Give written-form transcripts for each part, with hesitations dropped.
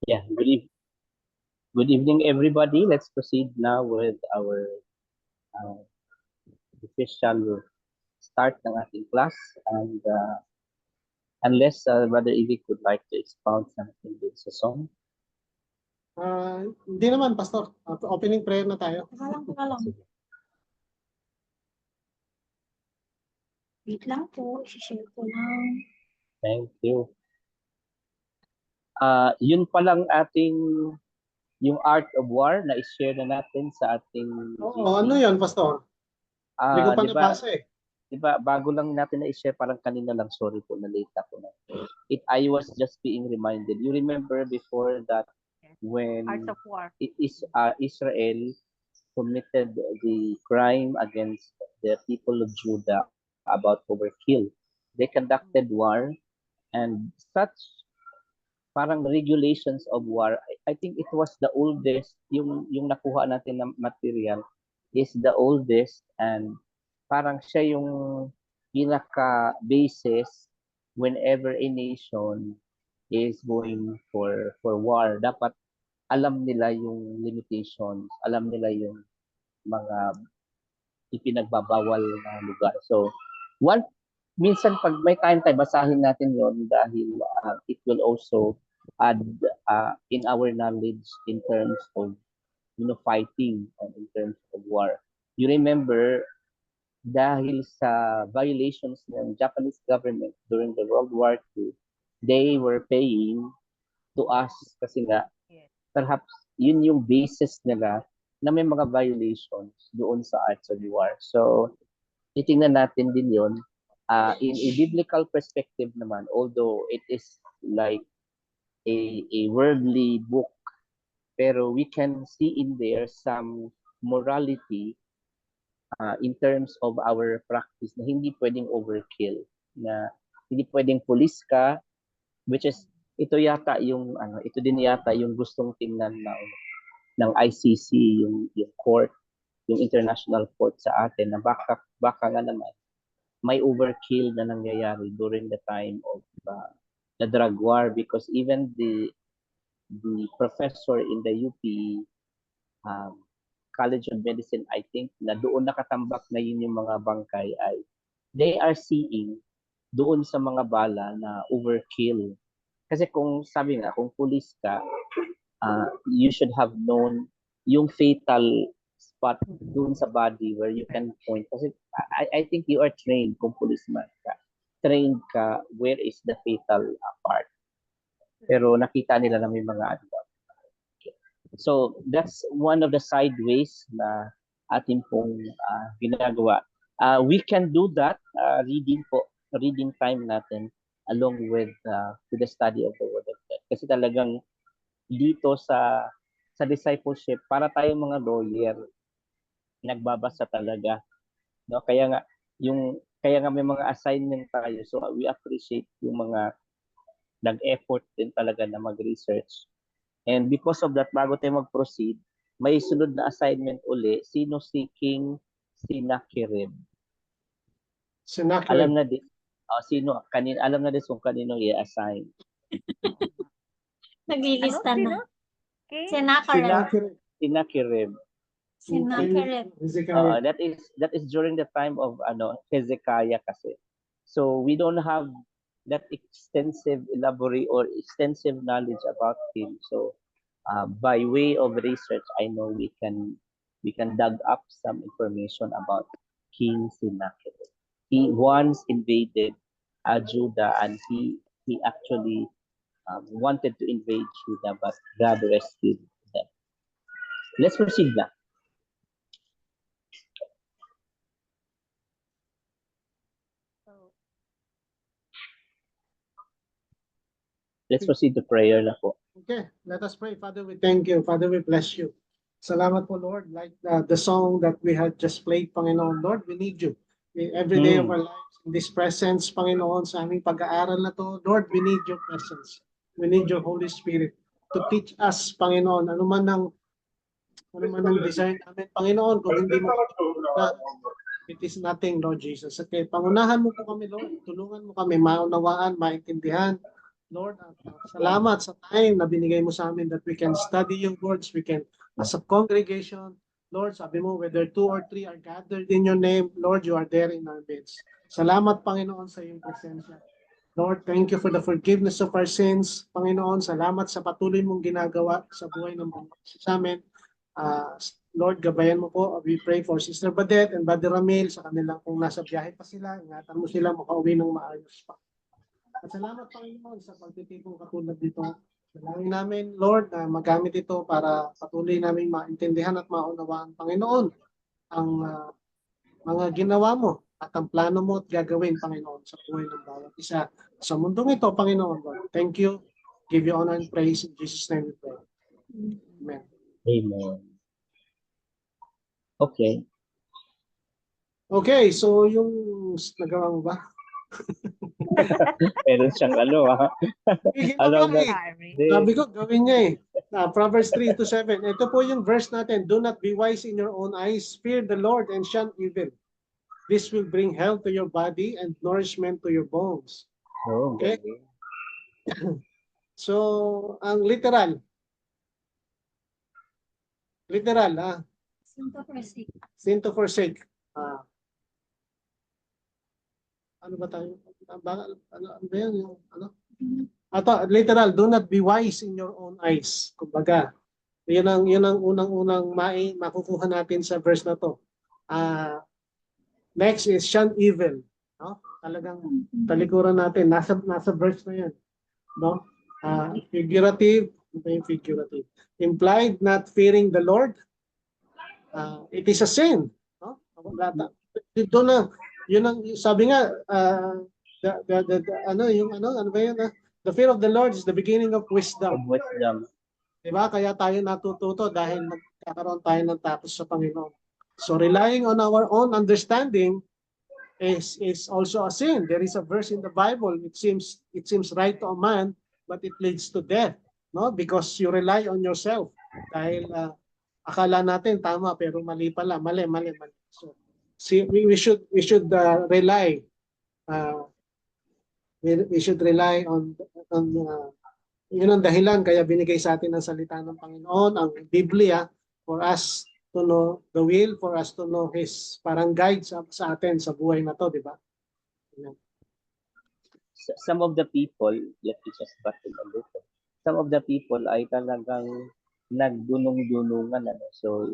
Yeah, good evening, everybody. Let's proceed now with our uh, official start ng ating class. And unless Brother Ivy would like to expound something with sa song. Hindi naman, Pastor. Opening prayer na tayo. Teka lang. Wait lang po, share ko lang. Thank you. Yun pa lang ating yung Art of War na i-share na natin sa ating Oo, ano yun, Pastor? Hindi ko pa nabasa eh. Diba, bago lang natin na i-share, parang kanina lang, sorry po, na-late ako na. I was just being reminded. You remember before that when Art of War. Israel committed the crime against the people of Judah about overkill. They conducted war and such parang regulations of war. I think it was the oldest, yung nakuha natin na material is the oldest and parang siya yung pinaka-basis whenever a nation is going for war. Dapat alam nila yung limitations, alam nila yung mga ipinagbabawal na lugar. So, minsan pag may time tayo, basahin natin yon dahil it will also add in our knowledge in terms of fighting and in terms of war. You remember, dahil sa violations ng Japanese government during the World War II, they were paying to us kasi nga, perhaps yun yung basis nila na may mga violations doon sa arts of war. So, titingnan natin din yun. In a biblical perspective naman, although it is like a worldly book, pero we can see in there some morality in terms of our practice na hindi pwedeng overkill, na hindi pwedeng pulis ka, which is ito din yata yung gustong tingnan ng ICC, yung court, yung international court sa atin na baka nga naman may overkill na nangyayari during the time of the drug war, because even the professor in the UP College of Medicine, I think, na doon nakatambak na yun yung mga bangkay ay they are seeing doon sa mga bala na overkill. Kasi kung sabi nga, kung police ka, you should have known yung fatal spot doon sa body where you can point. Kasi I think you are trained kung policeman ka. Trained ka where is the fatal part. Pero nakita nila na may mga So that's one of the sideways na atin pong ginagawa. We can do that reading time natin along with the study of the Word of God. Kasi talagang dito sa discipleship, para tayong mga lawyer, nagbabasa talaga. No? Kaya nga may mga assignment tayo. So we appreciate yung mga nag-effort din talaga na mag-research. And because of that, bago tayo mag-proceed, may sunod na assignment uli, sino si King Sennacherib. Alam na din, alam na din kung kanino i-assign. Naglilista na. Sennacherib. Sennacherib. That is during the time of Hezekiah kasi. So we don't have that extensive extensive knowledge about him. So by way of research, I know we can dug up some information about King Sennacherib. He once invaded Judah, and he actually wanted to invade Judah, but God rescued them. Let's proceed now. Let's proceed to prayer na po. Okay, let us pray. Father, we thank you. Father, we bless you. Salamat po, Lord. Like the song that we had just played, Panginoon, Lord, we need you. Every day of our lives, in this presence, Panginoon, sa aming pag-aaral na to, Lord, we need your presence. We need your Holy Spirit to teach us, Panginoon, ano man ang desire namin, Panginoon, kung hindi mo it is nothing, Lord Jesus. Okay, pangunahan mo po kami, Lord. Tulungan mo kami maunawaan, maintindihan Lord, at salamat sa time na binigay mo sa amin that we can study yung words, we can, as a congregation, Lord, sabi mo, whether 2 or 3 are gathered in your name, Lord, you are there in our midst. Salamat, Panginoon, sa iyong presensya. Lord, thank you for the forgiveness of our sins. Panginoon, salamat sa patuloy mong ginagawa sa buhay ng mga sa amin. Lord, gabayan mo po. We pray for Sister Badet and Brother Ramil sa kanilang kung nasa biyahe pa sila. Ingatan mo sila makauwi ng maayos pa. At salamat, Panginoon, sa pagtitipong katulad dito. Dalangin namin, Lord, na magamit ito para patuloy namin maintindihan at maunawaan, Panginoon, ang mga ginawa mo at ang plano mo at gagawin, Panginoon, sa buhay ng bawat isa. Sa mundong ito, Panginoon, Lord, thank you. Give you honor and praise. In Jesus' name we pray. Amen. Amen. Okay. Okay, so yung nagawa mo ba? Meron siyang Alam na. Sabi ko, gawin niya eh. Proverbs 3-7. Ito po yung verse natin. Do not be wise in your own eyes. Fear the Lord and shun evil. This will bring health to your body and nourishment to your bones. Okay? So, ang literal. Sin to forsake. Ano ba tayo? Ano ba yan? Literal, do not be wise in your own eyes. Kumbaga, yun ang unang-unang makukuha natin sa verse na to. Next is shun evil. No? Talagang talikuran natin. Nasa verse na yan. No? Figurative. Figurative. Implied, not fearing the Lord. It is a sin. No? Dito na, yun ang sabi nga, ano ba yun? The fear of the Lord is the beginning of wisdom. Diba? Kaya tayo natututo dahil nagkakaroon tayo ng tapos sa Panginoon. So relying on our own understanding is also a sin. There is a verse in the Bible. It seems right to a man, but it leads to death. No? Because you rely on yourself. Dahil akala natin tama pero mali pala. Mali. So we should rely we should rely on yun ang dahilan kaya binigay sa atin ang salita ng Panginoon, ang Biblia, for us to know the will, for us to know His parang guide sa atin sa buhay na to, di ba? Some of the people, let me just back it a little. Some of the people ay talagang nagdunong-dunungan. So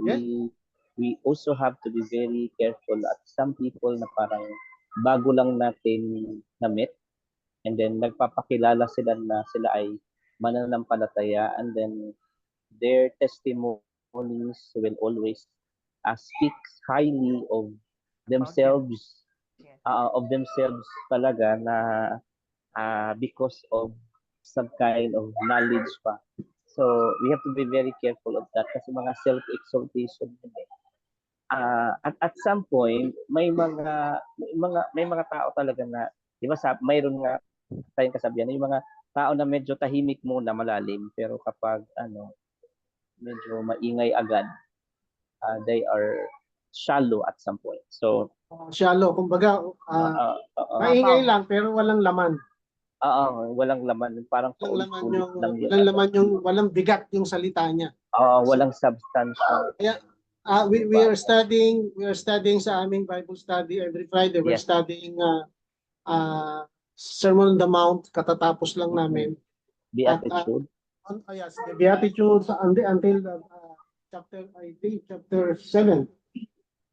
we also have to be very careful at some people na parang bago lang natin na-meet and then nagpapakilala sila na sila ay mananampalataya and then their testimonies will always speak highly of themselves talaga na because of some kind of knowledge pa. So we have to be very careful of that kasi mga self-exaltation din eh. At some point may mga tao talaga na di ba mayroon nga tayong kasabihan yung mga tao na medyo tahimik muna malalim pero kapag medyo maingay agad they are shallow at some point. So shallow kumbaga maingay lang pero walang laman. Walang laman parang walang bigat yung salita niya. Walang substance. Kaya we are studying sa aming Bible study every Friday. We're studying Sermon on the Mount, katatapos lang namin. Beatitude. Yes, the Beatitudes until chapter 7.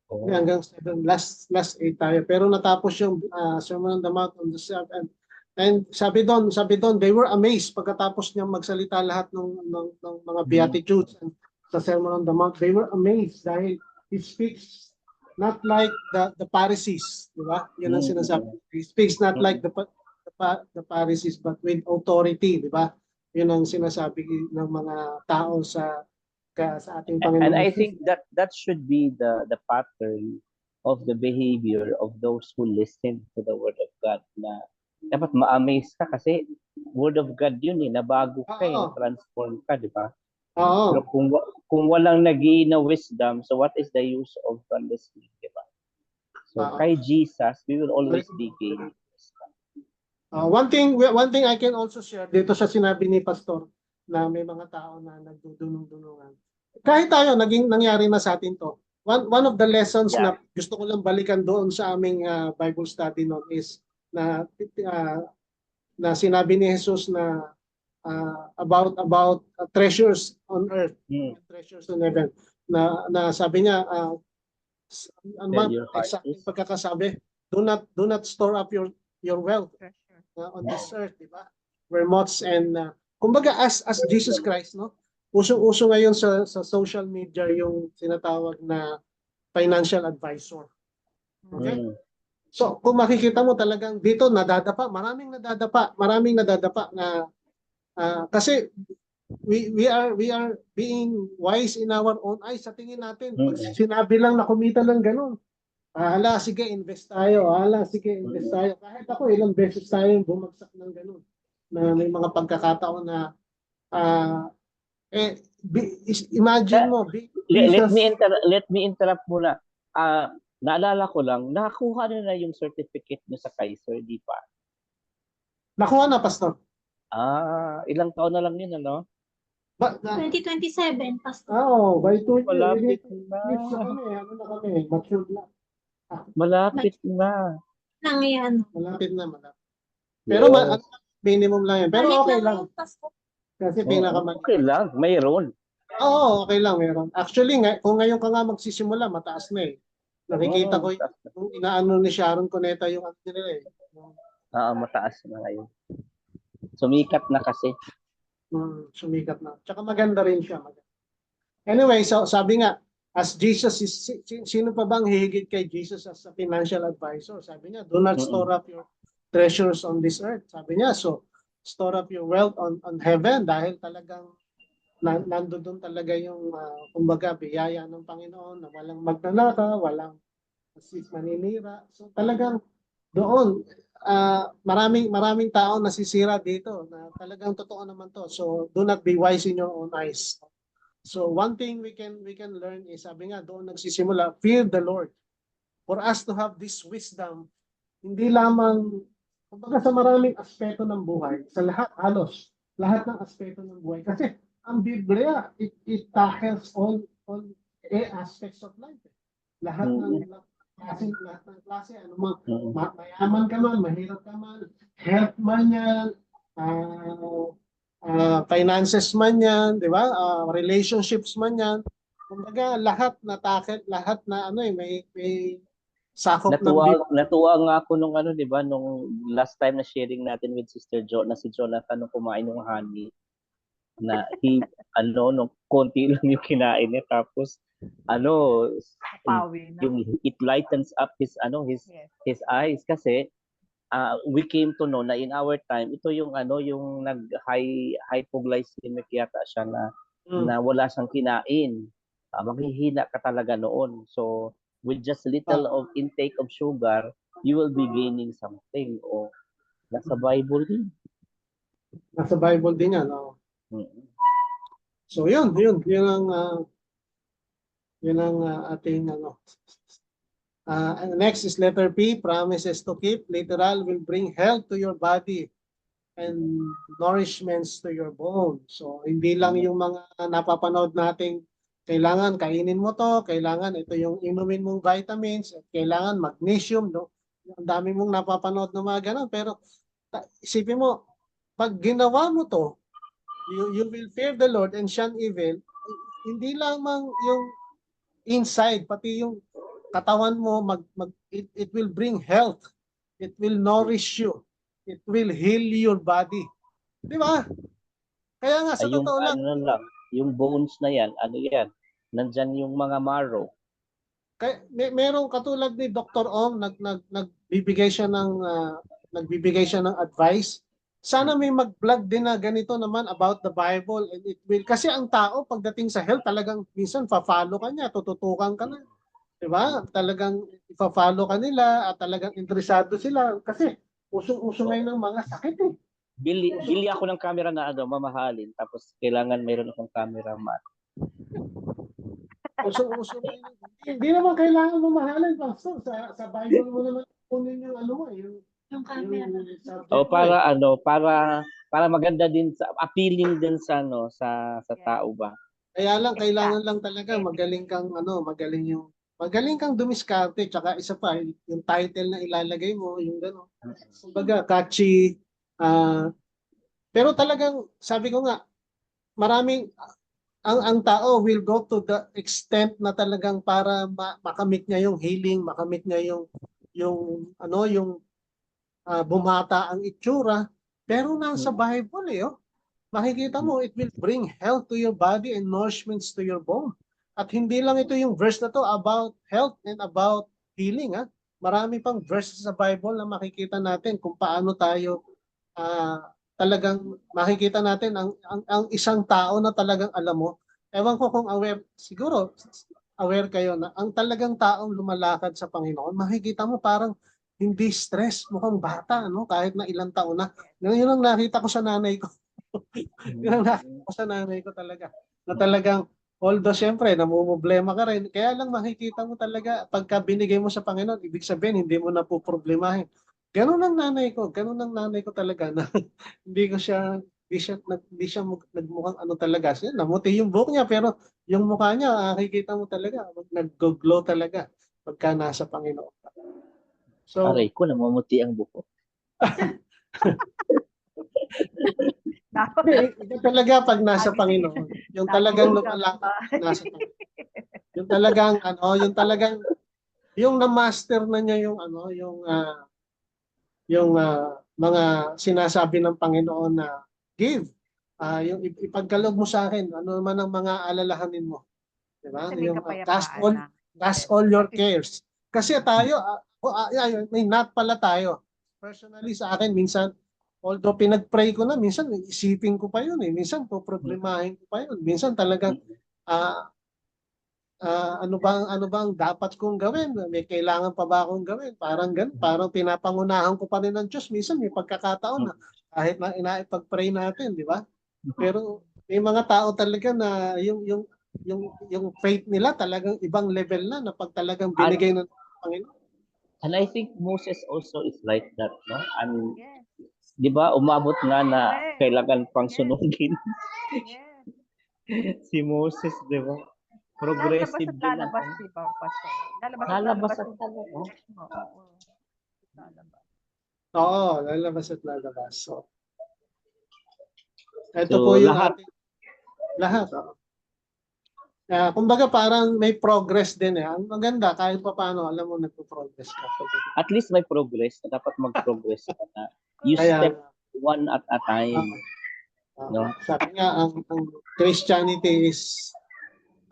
Hanggang 7, last 8 tayo. Pero natapos yung Sermon on the Mount on the 7th. And sabi doon, they were amazed pagkatapos niyang magsalita lahat ng mga Beatitudes and sa Sermon on the Mount. They were amazed dahil he speaks not like the Pharisees, di ba? Yan ang sinasabi. He speaks not like the Pharisees but with authority, di ba? Yun ang sinasabi ng mga tao sa ating Panginoon. And I think that should be the pattern of the behavior of those who listen to the Word of God na dapat ma-amaze ka kasi Word of God yun eh, nabago ka transform ka, di ba? Pero kung walang nag-i-na wisdom, so what is the use of listening, di ba? So kay Jesus, we will always be gaining wisdom. One thing I can also share dito sa sinabi ni Pastor na may mga tao na nagdudunong-dunungan. Kahit tayo, nangyari na sa atin to. One of the lessons Yeah. na gusto ko lang balikan doon sa aming Bible study noon is na na sinabi ni Jesus na about treasures on earth, and treasures in heaven. Na sabi niya, ano ba, Where your heart exactly is. pagkakasabi, do not store up your wealth on this earth, di ba? Where moths and kumbaga as Jesus Christ, no? Usong-uso ngayon sa social media yung tinatawag na financial advisor. Okay? Mm. So, kung makikita mo talagang dito maraming nadadapa na kasi we are being wise in our own eyes sa tingin natin. Pag sinabi lang na kumita lang ganun, sige, invest tayo. Sige, invest tayo. Kahit ako, ilang beses tayo bumagsak ng ganun. Na may mga pagkakataon na, imagine mo, Let me interrupt muna. Naalala ko lang, nakakuha na yung certificate niyo sa Kaiser, di pa? Nakuha na, Pastor. Ilang taon na lang yun, ano? 2027, Pastor. By 2 years. Malapit na. Matured na. Malapit na. Nangyayano. Malapit na. Pero minimum lang yan. Pero okay lang. Kasi pinakamaliit. Okay lang, mayroon. Oo, okay lang, meron. Actually, kung ngayon ka nga magsisimula, mataas na eh. Nakikita ko yung inaano ni Sharon Cuneta yung ano nila eh. Mataas na ngayon. Sumikat na kasi. Sumikat na. Tsaka maganda rin siya. Anyway, so sabi nga, as Jesus is, sino pa bang hihigit kay Jesus as a financial advisor? Sabi niya, do not store up your treasures on this earth. Sabi niya, so store up your wealth on heaven dahil talagang nandoon talaga yung kumbaga biyaya ng Panginoon na walang magnanaka, walang maninira. So talagang doon maraming tao nasisira dito na talagang totoo naman to. So do not be wise in your own eyes. So one thing we can learn is sabi nga doon nagsisimula, fear the Lord. For us to have this wisdom, hindi lamang kumbaga sa maraming aspeto ng buhay, sa lahat ng aspeto ng buhay kasi ang Biblia, it tackles all aspects of life. Lahat ng klase, ano man, mayaman ka man, mahirap ka man, health man yan, finances man yan, di ba? Relationships man yan. Kumbaga, lahat na may sakop ng Biblia. Natuwa nga ako nung di ba, nung last time na sharing natin with Sister Jo, na si Jonathan nung kumain ng honey, na nung konti lang yung kinain niya tapos yung it lightens up his eyes kasi we came to know na in our time ito yung yung nag hypoglycemic yata siya na wala siyang kinain, maghihina ka talaga noon. So with just little of intake of sugar you will be gaining something. Nasa Bible din yan. So yun ang ating next is letter P, promises to keep. Literal, will bring health to your body and nourishments to your bone. So hindi lang yung mga napapanood nating kailangan kainin mo to, kailangan ito yung inumin mong vitamins, at kailangan magnesium, no? Ang dami mong napapanood na mga ganun, pero isipin mo, pag ginawa mo to, you will fear the Lord and shun evil. Hindi lamang yung inside, pati yung katawan mo, it will bring health. It will nourish you. It will heal your body. Di ba? Kaya nga, sa totoo lang, yung bones na yan, nandyan yung mga marrow. Kaya, merong katulad ni Dr. Ong, nagbibigay siya ng advice. Sana may mag-vlog din na ganito naman about the Bible, and it will, kasi ang tao pagdating sa health talagang minsan fa-follow ka niya, tututukan ka na. 'Di ba? Talagang ifa-follow ka nila at talagang interesado sila kasi usong-uso ngayon ng mga sakit eh. Bili ako ng camera na mamahalin tapos kailangan mayroon akong cameraman. Usong-uso ngayon. Hindi naman kailangan mamahalin, Pastor. Sa Bible mo naman kunin yung yung Yung camera. subject O mo para ano, para maganda din sa appealing din sa ano sa tao ba. Kaya lang kailangan lang talaga magaling kang magaling kang dumiskarte, tsaka isa pa yung title na ilalagay mo, yung gano'n. Kumbaga catchy, pero talagang sabi ko nga maraming ang tao will go to the extent na talagang para makamit niya yung healing, makamit niya yung bumata ang itsura, pero nasa Bible oh. Makikita mo, it will bring health to your body and nourishments to your bone. At hindi lang ito yung verse na to about health and about healing. Marami pang verses sa Bible na makikita natin kung paano tayo talagang makikita natin ang isang tao na talagang alam mo. Ewan ko kung aware, siguro aware kayo na ang talagang taong lumalakad sa Panginoon, makikita mo parang hindi stress, mukhang bata, no? Kahit na ilang taon na. Yun ang nakita ko sa nanay ko. Yun ang nakita ko sa nanay ko talaga. Na talagang, although syempre, namumblema ka rin, kaya lang makikita mo talaga, pagka binigay mo sa Panginoon, ibig sabihin, hindi mo na po problemahin. Ganun ang nanay ko talaga na hindi siya nagmukhang ano talaga. Siya, namuti yung buhok niya, pero yung mukha niya, nakikita mo talaga, nag-glow talaga pagka nasa Panginoon. So, Aray ko, namumuti ang buhok. Ito talaga pag nasa Panginoon. Yung talagang lumalakad nasa Panginoon. Yung na-master na niya yung mga sinasabi ng Panginoon na give. Yung ipagkaloob mo sa akin, ano man ang mga alalahanin mo. Diba? Yung cast all your cares. Kasi tayo, may not pala tayo. Personally sa akin, minsan, although pinag-pray ko na, minsan isipin ko pa yun eh. Minsan poproblemahin ko pa yun. Minsan talagang ano bang dapat kong gawin? May kailangan pa ba akong gawin? Parang ganun, parang pinapangunahan ko pa rin ng Diyos. Minsan may pagkakataon na kahit na inaipag-pray natin, di ba? Pero may mga tao talaga na yung faith nila talagang ibang level na pag talagang binigay ng Panginoon. And I think Moses also is like that, no? I mean, di ba, umabot nga na kailangan pang sunugin. Si Moses, di ba? Progressive din ang lalabas, di ba, Pastor? lalabas at talaga. Oo, lalabas at lalabas. So, ito So, po yung lahat. lahat. Kumbaga parang may progress din eh. Ang maganda, kahit pa paano, alam mo, nagpo-progress ka. At least may progress. Dapat mag-progress ka na. You Kaya, step one at a time. No? Sabi nga, ang Christianity is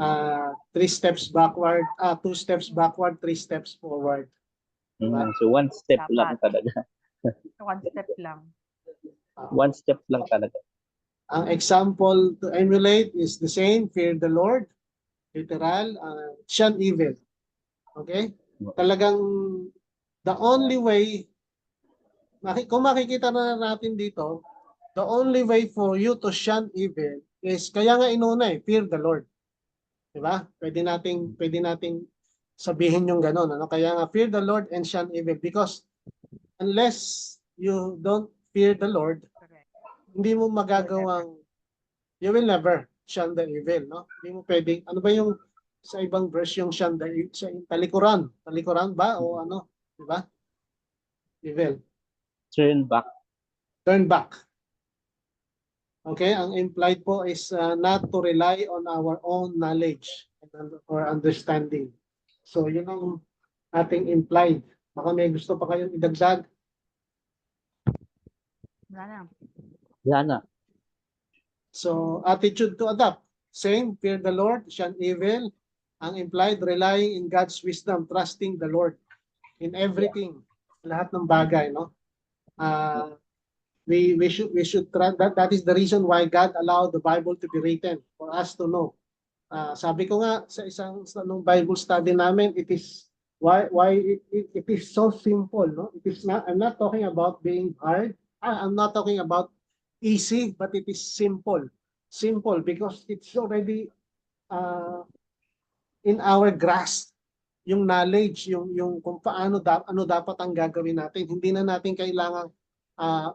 3 steps backward, 2 steps backward, 3 steps forward. Diba? So, one step lang talaga. One step lang. One step lang talaga. Ang example to emulate is the same, fear the Lord, literal, shun evil. Okay? Talagang the only way, kung makikita na natin dito, the only way for you to shun evil is, kaya nga inuna fear the Lord. Diba? Pwede nating sabihin yung gano'n. Ano? Kaya nga, fear the Lord and shun evil. Because unless you don't fear the Lord, hindi mo magagawang, you will never shun the evil. No? Hindi mo pwedeng, ano ba yung sa ibang verse yung shun the evil? Sa talikuran. Talikuran ba? O ano? Diba? Evil. Turn back. Turn back. Okay, ang implied po is not to rely on our own knowledge or understanding. So, yun ang ating implied. Baka may gusto pa kayong idagdag? Wala na. So, attitude to adapt. Same, fear the Lord, shun evil. Ang implied, relying in God's wisdom, trusting the Lord in everything. Lahat ng bagay, no? We should that is the reason why God allowed the Bible to be written for us to know. Sabi ko nga sa nung Bible study namin, it is it is so simple, no? It is not, I'm not talking about being hard. I'm not talking about easy, but it is simple. Simple because it's already in our grasp. yung knowledge, yung kung paano ano dapat ang gagawin natin. Hindi na natin kailangan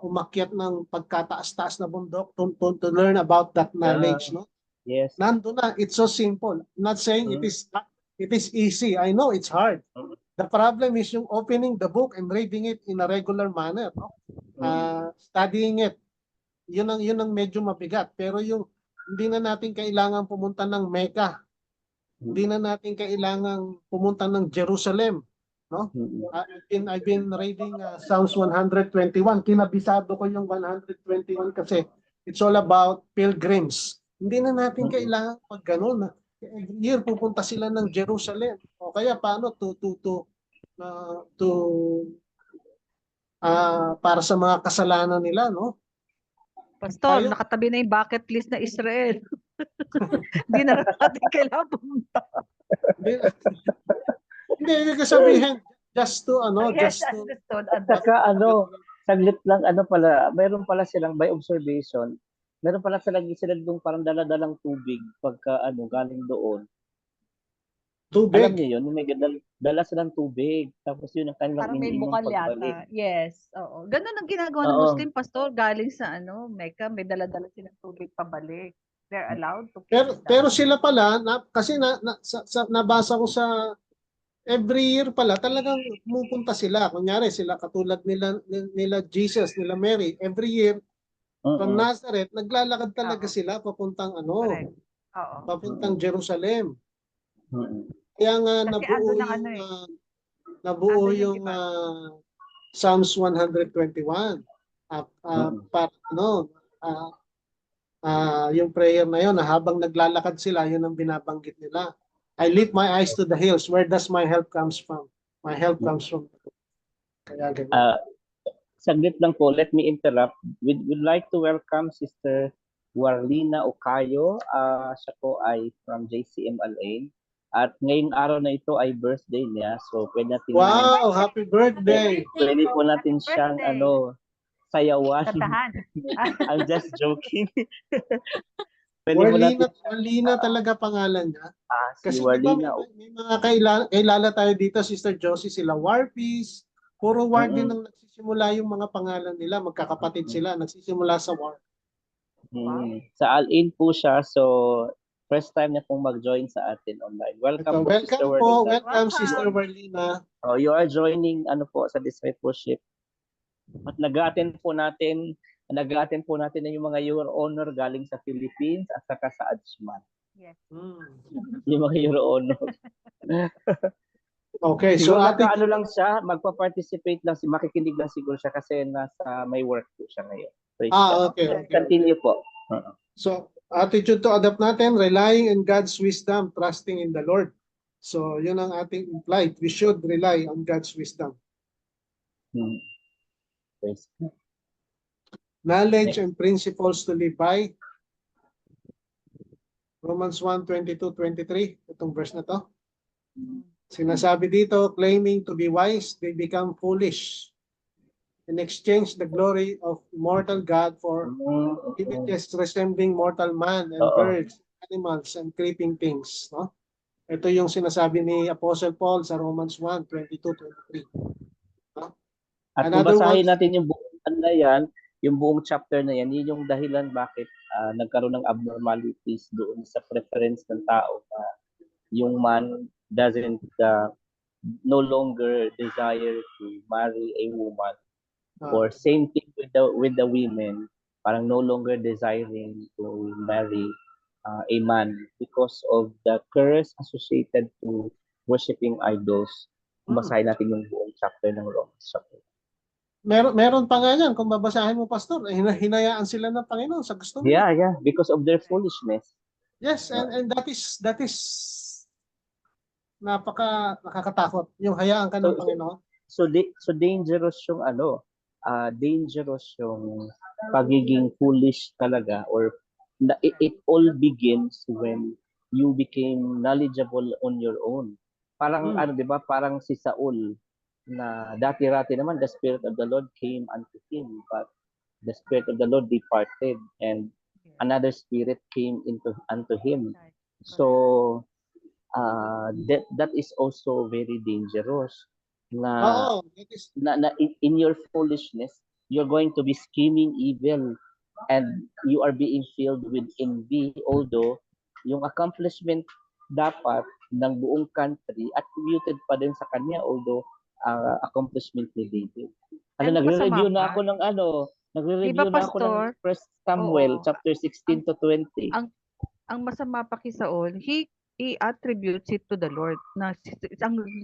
umakyat ng pagkataas-taas na bundok to learn about that knowledge, no? Yes. Nandun na, it's so simple. I'm not saying it is easy. I know it's hard. The problem is yung opening the book and reading it in a regular manner, no? Studying it. Yun ang medyo mabigat. Pero yung hindi na natin kailangan pumunta ng Mecca. Hindi na natin kailangan pumunta ng Jerusalem, no? I've been reading Psalms 121. Kinabisado ko yung 121 kasi it's all about pilgrims. Hindi na natin kailangan pag gano'n. Every year pupunta sila ng Jerusalem. O kaya paano para sa mga kasalanan nila, no? Pastor, Tayo- nakatabi na yung bucket list na Israel. Hindi na natin kailangan pumunta. Hindi, ibig sabihin, just to, Yes, just to, understood. Saka saglit lang, mayroon pala silang by observation, meron pala silang doon parang dala-dalang tubig pagka galing doon. Alam tubig. niyo yun, may dala silang tubig. Tapos yun ang kanilang Parang may iniinom bukal pagbalik. yata. Yes, oo. Ganun ang ginagawa ng Oo. Muslim, Pastor. Galing sa Mecca, may dala-dala silang tubig pabalik. They're allowed to carry that. Pero sila pala, kasi nabasa ko sa every year pala, talagang pumupunta sila. Kunyari, sila katulad nila Jesus, nila Mary. Every year, from Nazareth, naglalakad talaga sila papuntang Correct. Oo. papuntang Jerusalem. Mm-mm. Kaya nga Kasi nabuo andun ang yung, nabuo Andun yung yung Psalms 121. Para yung prayer na yun, na habang naglalakad sila, yun ang binabanggit nila. I lift my eyes to the hills. Where does my help comes from? My help comes from. Kaya ganyan. Saglit lang po, let me interrupt. We'd like to welcome Sister Warlina Ocayo. Siya po ay from JCM Alain. At ngayong araw na ito ay birthday niya. So pwede natin Wow, happy birthday! pwede po natin siyang sayawan. Kantahan. I'm just joking. Pwede po natin Warlina talaga pangalan niya. si Kasi di Warlina. ba may mga kailala tayo dito, Sister Josie, sila Warpies. Puro War din ang nagsisimula yung mga pangalan nila. Magkakapatid sila, nagsisimula sa War. Sa Alain po siya. So first time niya pong mag-join sa atin online. Welcome po, Sister Warlina. Welcome Sister Warlina. You are joining sa discipleship. At nag-attend po natin na yung mga Your Honor galing sa Philippines at saka sa Ajman. Yes. Yung mga Your Honor. Okay, So so lang siya, magpa-participate lang, makikinig lang siguro siya kasi nasa may work po siya ngayon. Praise God. okay. Continue po. So, attitude to adapt natin, relying in God's wisdom, trusting in the Lord. So, yun ang ating implied. We should rely on God's wisdom. Praise God. Knowledge and principles to live by. Romans 1:22-23, itong verse na to. Sinasabi dito, claiming to be wise, they become foolish and exchange the glory of immortal God for images resembling mortal man and birds, animals, and creeping things. No? Ito yung sinasabi ni Apostle Paul sa Romans 1:22-23. No? At kung basahin natin yung buong yan, yung buong chapter na yan, yun yung dahilan bakit nagkaroon ng abnormalities doon sa preference ng tao na yung man doesn't no longer desire to marry a woman, or same thing with the women, parang no longer desiring to marry a man because of the curse associated to worshiping idols. Basahin natin yung buong chapter ng Romans chapter. Meron pa nga yan, kung babasahin mo, Pastor, hinayaan sila ng Panginoon sa gusto nila. Yeah, because of their foolishness. Yes, and that is nakakatakot, yung hayaan ka ng Panginoon. So dangerous yung dangerous yung pagiging foolish talaga, or it all begins when you became knowledgeable on your own. Parang 'di ba? Parang si Saul na dati-rati naman the Spirit of the Lord came unto him, but the Spirit of the Lord departed and another spirit came unto him. So that is also very dangerous. Na, Oo, that is, in your foolishness, you're going to be scheming evil and you are being filled with envy, although yung accomplishment dapat ng buong country attributed pa din sa kanya, although accomplishment ni David. And Nagre-review masama na pa. ako ng nagre-review Di ba, na ako ng Pastor? 1 Samuel Oo. chapter 16 to 20. Ang masama pa kay Saul, he attributes it to the Lord na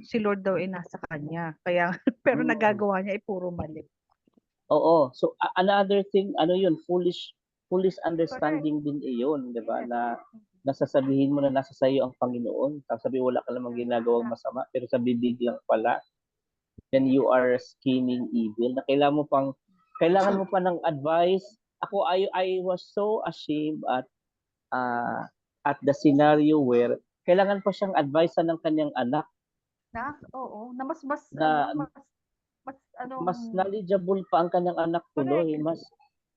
si Lord daw ay nasa kanya. Kaya pero nagagawa niya ay puro mali. Oo. So another thing, yun, foolish understanding din iyon, 'di ba? Na nasasabihin mo na nasa sayo ang Panginoon, tapos sabi wala ka namang ginagawang masama, pero sa bibig lang pala, then you are scheming evil. Na kailangan mo pa ng advice. Ako, I was so ashamed at the scenario where kailangan pa siyang advisean ng kanyang anak Oo, na mas mas knowledgeable pa ang kanyang anak tuloy,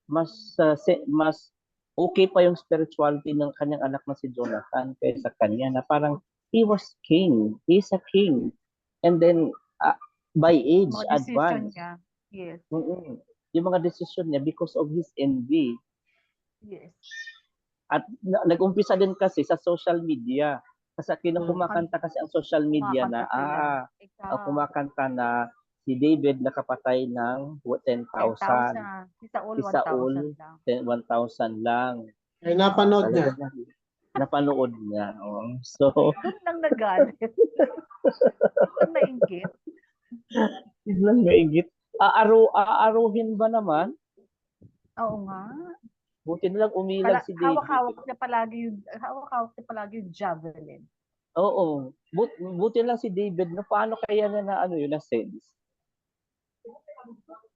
mas okay pa yung spirituality ng kanyang anak na si Jonathan kaysa kanya, na parang he's a king, and then by age mga decision advanced niya. Yes. Yung mga decision niya because of his envy. Yes. At nag-umpisa din kasi sa social media. Kasi kumakanta kasi ang social media na kumakanta na si David nakapatay ng 10,000. Si Saul 1,000 lang. ay napanood niya. Napanood niya. So, doon lang nagalit. Doon nainggit. Biglang maingit. Aaruhin ba naman? Oo nga. Buti na lang umilag si David. Hawak-hawak niya palagi yung javelin. Oo. Buti lang si David. Paano kaya niya na sense?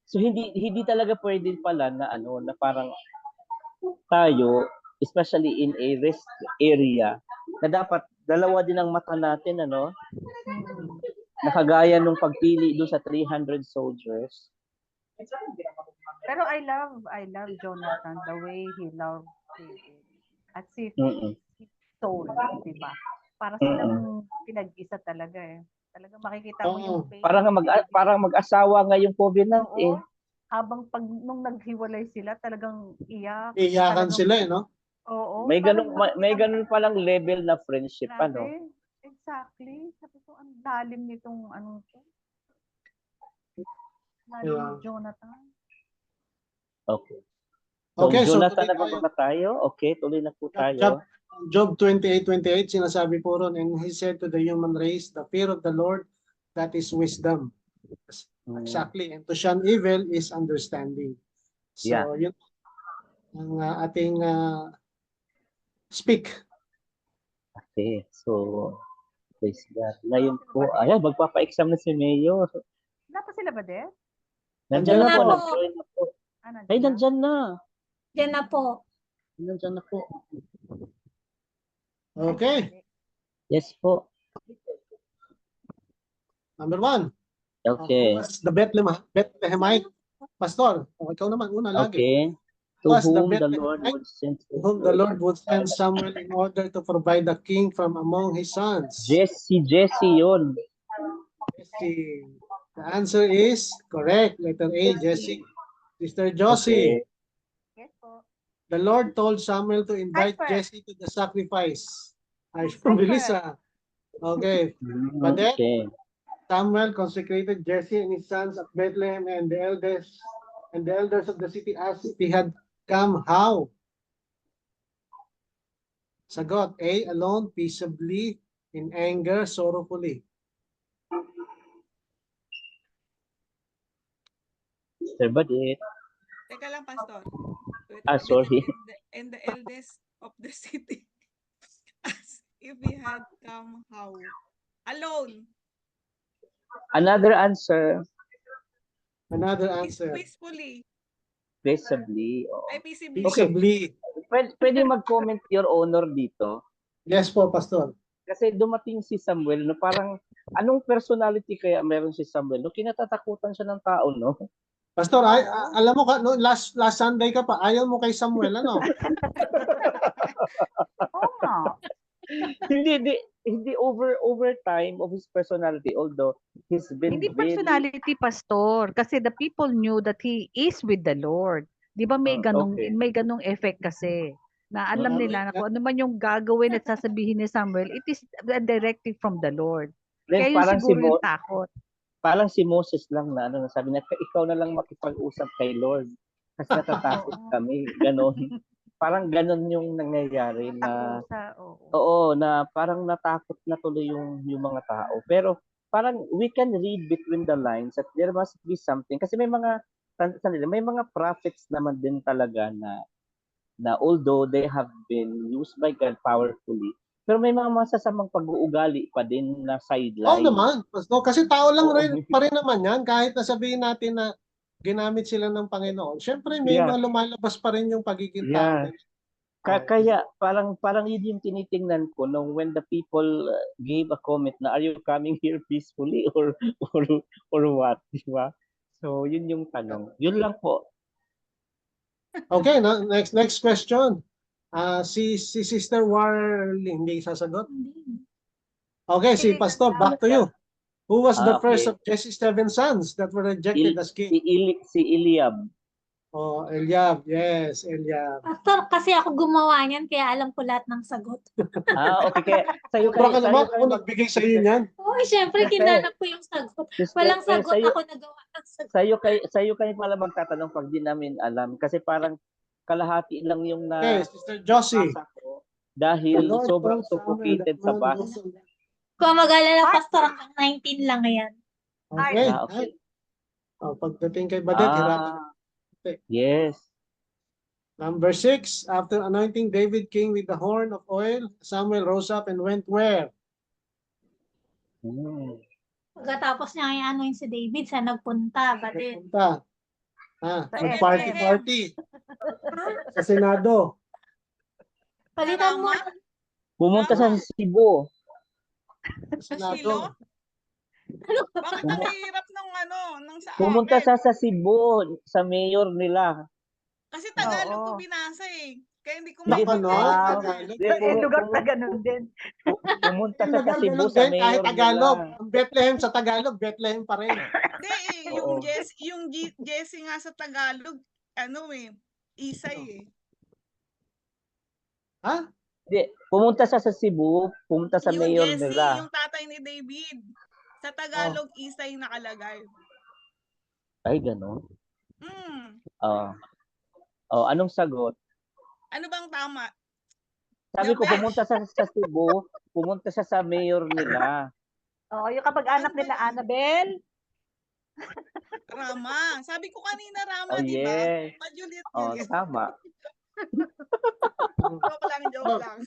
So hindi talaga pwede pala na na parang tayo, especially in a risk area, na dapat dalawa din ang mata natin, nakagaya nung pagpili doon sa 300 soldiers. Pero I love Jonathan, the way he loved David. At si Saul, di ba? Para silang pinag-isa talaga eh. Talaga makikita mo yung pain. Parang mag-asawa nga yung covenant eh. Habang nung naghiwalay sila, talagang Iyakan sila no? Oo. May ganun palang level na friendship, Grabe. Exactly. Sabi ko, ang lalim nitong to. Lalim ni Jonathan. Okay. Okay, so Jonathan, na tayo? Okay, tuloy na po tayo. Job 28:28, sinasabi po ron, and he said to the human race, the fear of the Lord, that is wisdom. Exactly. And to shun evil is understanding. So, yun ang ating speak. Okay, so praise God. Ngayon po, magpapa-exam na si Mayor. Wala pa sila ba din? Nandiyan na po. Nag-join na po. Ay, nandiyan na. Diyan na po. Nandiyan na po. Okay. Yes po. Number 1. Okay. The Bethlehemite pastor. Ikaw naman, una lagi. Okay. To whom the Lord would send Samuel in order to provide a king from among his sons. Jesse yun. Jesse. The answer is correct. Letter A, Jesse. Sister Josie. Okay. Yes po. The Lord told Samuel to invite Jesse to the sacrifice. Ay, bilis Okay. But then, Samuel consecrated Jesse and his sons at Bethlehem, and the elders of the city asked if he had come how? Sagot, A, alone, peaceably, in anger, sorrowfully. Sir Badit. Teka lang, Pastor. Sorry. And the eldest of the city asked if he had come how? Alone. Another answer. Peacefully. Peaceably. Ay, peaceably. Peaceably. Pwede mag-comment, Your Honor, dito. Yes po, Pastor. Kasi dumating si Samuel, parang anong personality kaya meron si Samuel? Kinatatakutan siya ng tao, no? Pastor, alam mo ka, last Sunday ka pa, ayaw mo kay Samuel, ano? Oo nga. Hindi over time of his personality, although he's been Hindi very personality, pastor. Kasi the people knew that he is with the Lord. Di ba okay. may ganong effect kasi. Na alam Mm. nila na kung ano man yung gagawin at sasabihin ni Samuel, it is a directive from the Lord. Then Kaya yun parang si siguro yung takot. parang si Moses lang na ano, sabi niya, ikaw na lang makipag-usap kay Lord kasi natatakot Oo. kami, ganon. Parang ganon yung nangyayari na Oo. oo, na parang natakot na tuloy yung mga tao. Pero parang we can read between the lines that there must be something kasi may mga prophets naman din talaga na although they have been used by God powerfully, pero may mga masasamang pag-uugali pa din na Oo sideline. naman. No, kasi tao lang Oo. pa rin naman yan. Kahit na sabihin natin na ginamit sila ng Panginoon. Siyempre, may Yeah. mga lumalabas pa rin yung pagiging Yeah. tao. Kaya parang yun yung tinitingnan ko nung when the people gave a comment na are you coming here peacefully or what, di ba? So yun yung tanong. Yun lang po. Okay, next question. Si Sister Warly, hindi sasagot. Okay, si Pastor, back to you. Who was the first Okay. of Jesse's 7 sons that were rejected as king? Si Eliab. Oh, Eliab. Yes, Eliab. Pastor, kasi ako gumawa niyan, kaya alam ko lahat ng sagot. Okay. Kaya sa'yo Baka naman kayo ako nagbigay sa iyo niyan. Oo, syempre, Kasi- kinanap ko yung sagot. Walang sagot, sa'yo, ako nagawa ng sagot. sa'yo kayo pala magtatanong pag di namin alam kasi parang kalahati lang yung Okay, Sister Josie. nabasa ko dahil The Lord sobrang told Samuel suffocated that sa man bus. was a- Kung mag-alala, Pastor, hanggang 19 lang yan. Okay. Okay. Pagdating kay Badet, hirapan. Yes. Number 6, after anointing David king with the horn of oil, Samuel rose up and went where? Pagkatapos niya ano si David, sa nagpunta, Badet. Punta. Party. Sa Senado. Palitan mo. Tama? Pumunta sa Cebu. Sa Sa Senado. Bakit ang hirap nung sa Pumunta akin? sa Cebu, sa mayor nila. Kasi Tagalog ko Oo. binasa eh. Kaya hindi ko Hindi, maintindihan. Tagalog. Na ganun din. Pumunta Yung sa lugar Cebu ganun sa din, kahit mayor Tagalog. nila. Ang Bethlehem sa Tagalog, Bethlehem pa rin. Hindi eh, Oo. yung Jesse nga sa Tagalog, Isay eh. Ha? Hindi, pumunta sa Cebu, pumunta sa Yung mayor Jesse, nila. yung tatay ni David. Sa Tagalog, Isay nakalagay. Ay, gano'n. Hmm. Anong sagot? Ano bang tama? Sabi ko, The pumunta sa Cebu, pumunta siya sa mayor nila. Oo, yung kapag-anak nila, Annabel. Rama. Sabi ko kanina Rama, Oh, di ba? yes. Pajulit-julit. Tama. Joke lang.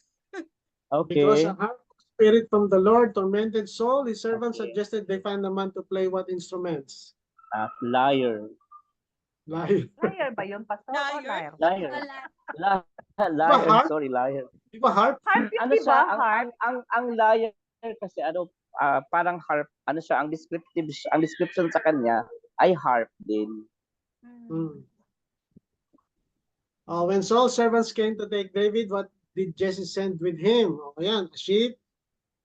Because Okay. a harmful spirit from the Lord tormented Saul, his servants suggested they find a man to play what instruments? Liar. Liar. Liar ba yun, Pastor? O Liar. liar? Liar. Liar. harp? Sorry, liar. Di ba harp? Harp yun, Ano di siya? ba? Harp. Ang liar kasi parang harp. Ano siya? Ang description sa kanya ay harp din. When Saul's servants came to take David, what did Jesse send with him? Ayan, a sheep,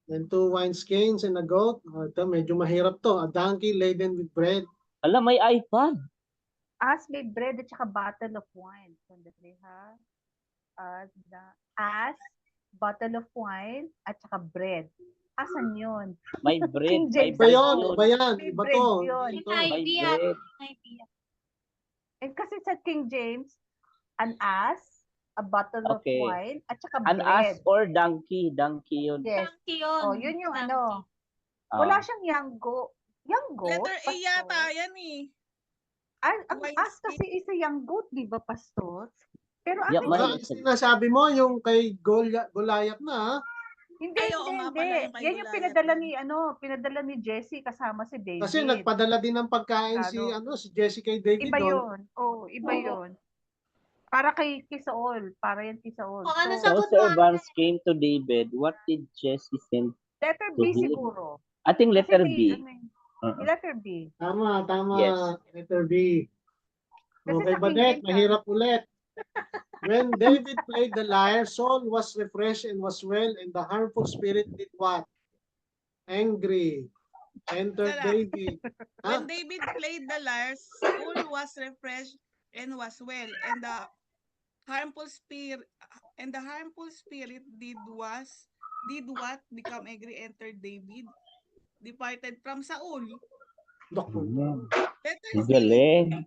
then 2 wineskins and a goat. Ito, medyo mahirap to. A donkey laden with bread. Alam, may iPad. As may bread at saka bottle of wine. Sandali ha. As, bottle of wine, at saka bread. Asan yun? May bread. King May James. Iba bread yun, yun. iba yan. May Iba bread to. yun. Ito. May Idea. bread. Idea. And kasi sa King James, an ass, a bottle of Okay. wine, at saka An bread. ass or donkey. Donkey yun. Yes. Donkey yun. Oh, yun yung Donkey. ano. Ah. Wala siyang young goat. Young goat? Letter A yata yan eh. Ang Wine ass skin. kasi is a young goat, di ba, Pastor? Pero ano Yeah, Ano sinasabi mo yung kay Goliath na ha? Hindi, Ay, oo nga pala yung kay Yan yung Goliath pinadala ni Jesse kasama si David. Kasi nagpadala din ng pagkain si Jesse kay David Iba doon. yun. Oh, iba yun. Para kay Saul. Para yan kay Saul. O, ano So, sagot mo? servants came to David. What did Jesse send? Letter to B him? siguro. I think letter Kasi B. letter B. Tama. Yes. Letter B. Kasi Okay, sa King Badet, James, mahirap ulit. When David played the lyre, Saul was refreshed and was well, and the harmful spirit did what? angry, entered Tara. David. When David played the lyre, Saul was refreshed and was well, and the harmful spirit did what become angry entered David, departed from Saul. Letter C. Galing.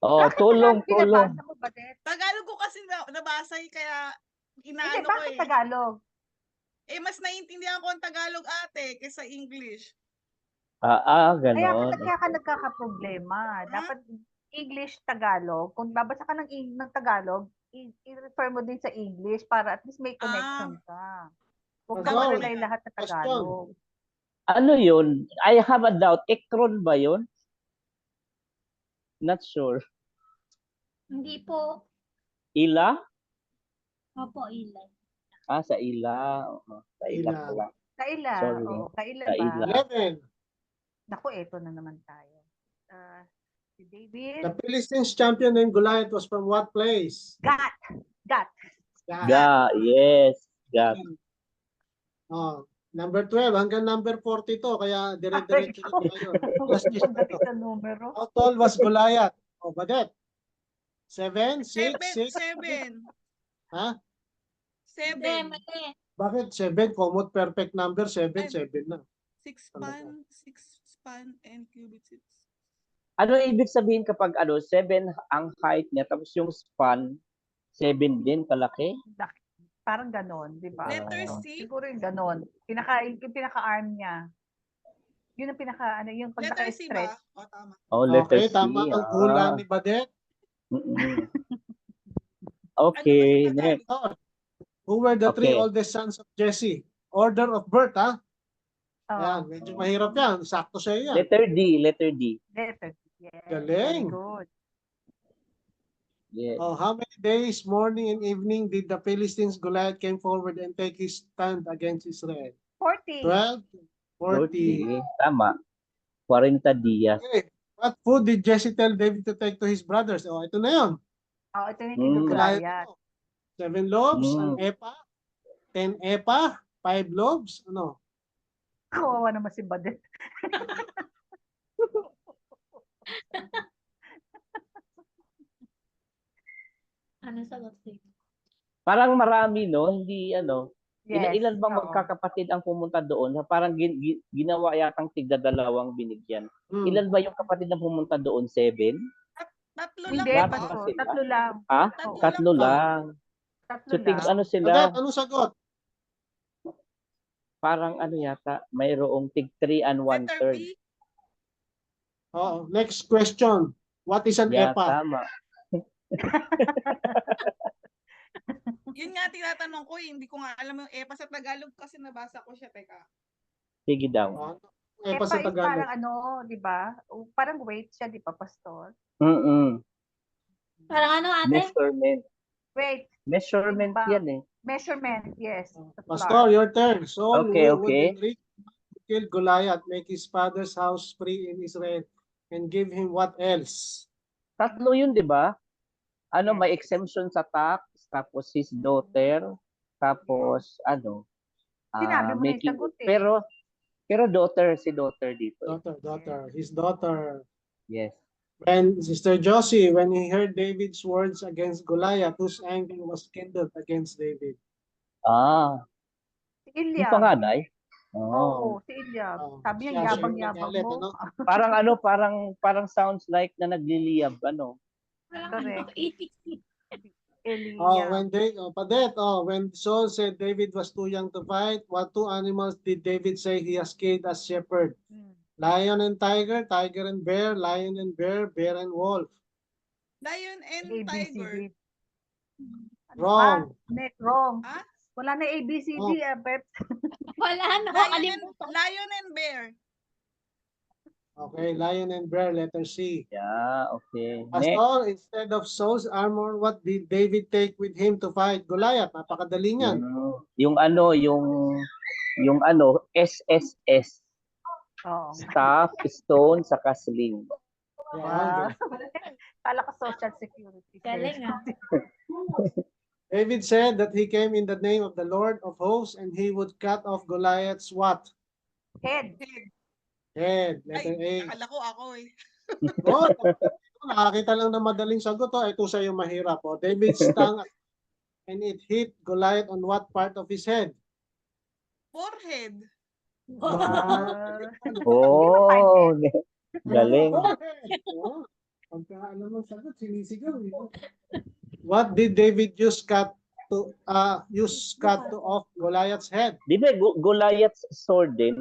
Oh, Bakit tulong, Tagalog tulong. binabasa mo ba, Det? Tagalog ko kasi nabasa kaya Hindi, inaano ko bakit eh. Tagalog? Mas naiintindihan ko ang Tagalog ate kaysa English. Ganon. Kaya ka nagkakaproblema. Dapat English, Tagalog. Kung babasa ka ng Tagalog, i-refer mo din sa English para at least may connection ka. Huwag ka Pastor, maglagay lahat na Tagalog. Ano yun? I have a doubt. Ekron ba yun? Not sure. Hindi po. Ila? Opo, Ilay. Sa ila. Sa ila Ila. pala. Kaila. Sorry. Oo, kaila Kaila. ba? 11. Naku, eto na naman tayo. Si David. The Philistines champion named Goliath was from what place? Gat. Gath. Yes. Gat. Number 12 hanggang number 40 to, kaya dire-diretso na tayo. Just this Pagdating sa numero. How tall was Goliath? Badet. 7, 6, 6. Seven. Ha? Hindi, Seven. mali. Bakit 7? Common perfect number, 7, Ay. 7 na. Six span and cubits. Ano ibig sabihin kapag 7 ang height niya tapos yung span 7 din kalaki? Parang ganon, di ba? Letter C. Siguro yung ganon. Yung pinaka-arm niya. Yun ang yung Letter C ba? pagkaka-stretch. Tama. Letter Okay, C. tama ang hula ni Badet. Okay, Ano ba sa next. Who were the 3 Okay. oldest sons of Jesse? Order of birth, ha? Oh, Ayan, medyo mahirap yan. Sakto sa yan. Letter D. letter. Yes, Galing. very good. Yes. How many days, morning and evening, did the Philistines Goliath came forward and take his stand against Israel? 40. 12, 40. Tama. 40 días. Okay. What food did Jesse tell David to take to his brothers? Ito na yun. Ito na yung Goliath. Goliath. 7 loaves, an epa, 10 epa, 5 loaves, ano? Kawawa naman si Badet. Ano sagot sa'yo? Parang marami, no? Hindi, Yes. Ilan bang oo. magkakapatid ang pumunta doon? Parang ginawa yatang tigda-dalawang binigyan. Hmm. Ilan ba yung kapatid na pumunta doon? 7? Tatlo lang Hindi, ba? Dapat Pastor. sila. Tatlo lang. Ha? Tatlo Tatlo lang. Tatlo So, tig lang. ano Badet, sila? anong sagot? Parang yata, mayroong tig 3 and Letter 1/3. B. Next question. What is an Yeah, epa? tama. Yun nga tinatanong ko, hindi ko nga alam yung EPA sa Tagalog kasi nabasa ko siya. Teka. Sige daw. Epa Epa sa is Tagalog. parang di ba? Parang weight siya, di ba, Pastor? Parang ano ate? Measurement. Weight. Measurement Iba. yan eh. Measurement, yes. Pastor, your turn. Saul Okay, would okay. enrich to kill Goliath, make his father's house free in Israel, and give him what else? Tatlo yun, di ba? Yes. May exemption sa tax, tapos his daughter, tapos Sinabi mo na yung making, sagot eh. pero si daughter dito. Daughter. His daughter. Yes. When Sister Josie, when he heard David's words against Goliath, whose anger was kindled against David? Si Yung Eliab. panganay? Oo, si Eliab. Sabi niya, Siya yabang-yabang nagalit, mo. Parang sounds like na nagliliyab, Parang Correct. Eliab. When Saul said David was too young to fight, what 2 animals did David say he has killed as shepherd? Lion and tiger, tiger and bear, lion and bear, bear and wolf. Lion and ABCD. tiger. Wrong. Wrong. Ha? Wala na ABCD, Pep. Wala, nakakalimutan. Lion and bear. Okay, lion and bear, letter C. Yeah, okay. Next. Pastor, instead of Saul's armor, what did David take with him to fight Goliath? Napakadali niyan. Yung SSS. Staff, stone, saka sling. Wow. Kala ko social security. Galing David said that he came in the name of the Lord of hosts and he would cut off Goliath's what? Head. Head. Head. Ay, Letter A. akala ko ako eh. Oh, nakakita lang ng madaling sagot. Oh. Ito sa'yo mahirap. Oh. David stung and it hit Goliath on what part of his head? Forehead. Ah, Oh, galing. Oh, pagka alam mo sagot, sinisigaw. What did David use cut to off Goliath's head? Di ba Goliath's sword din?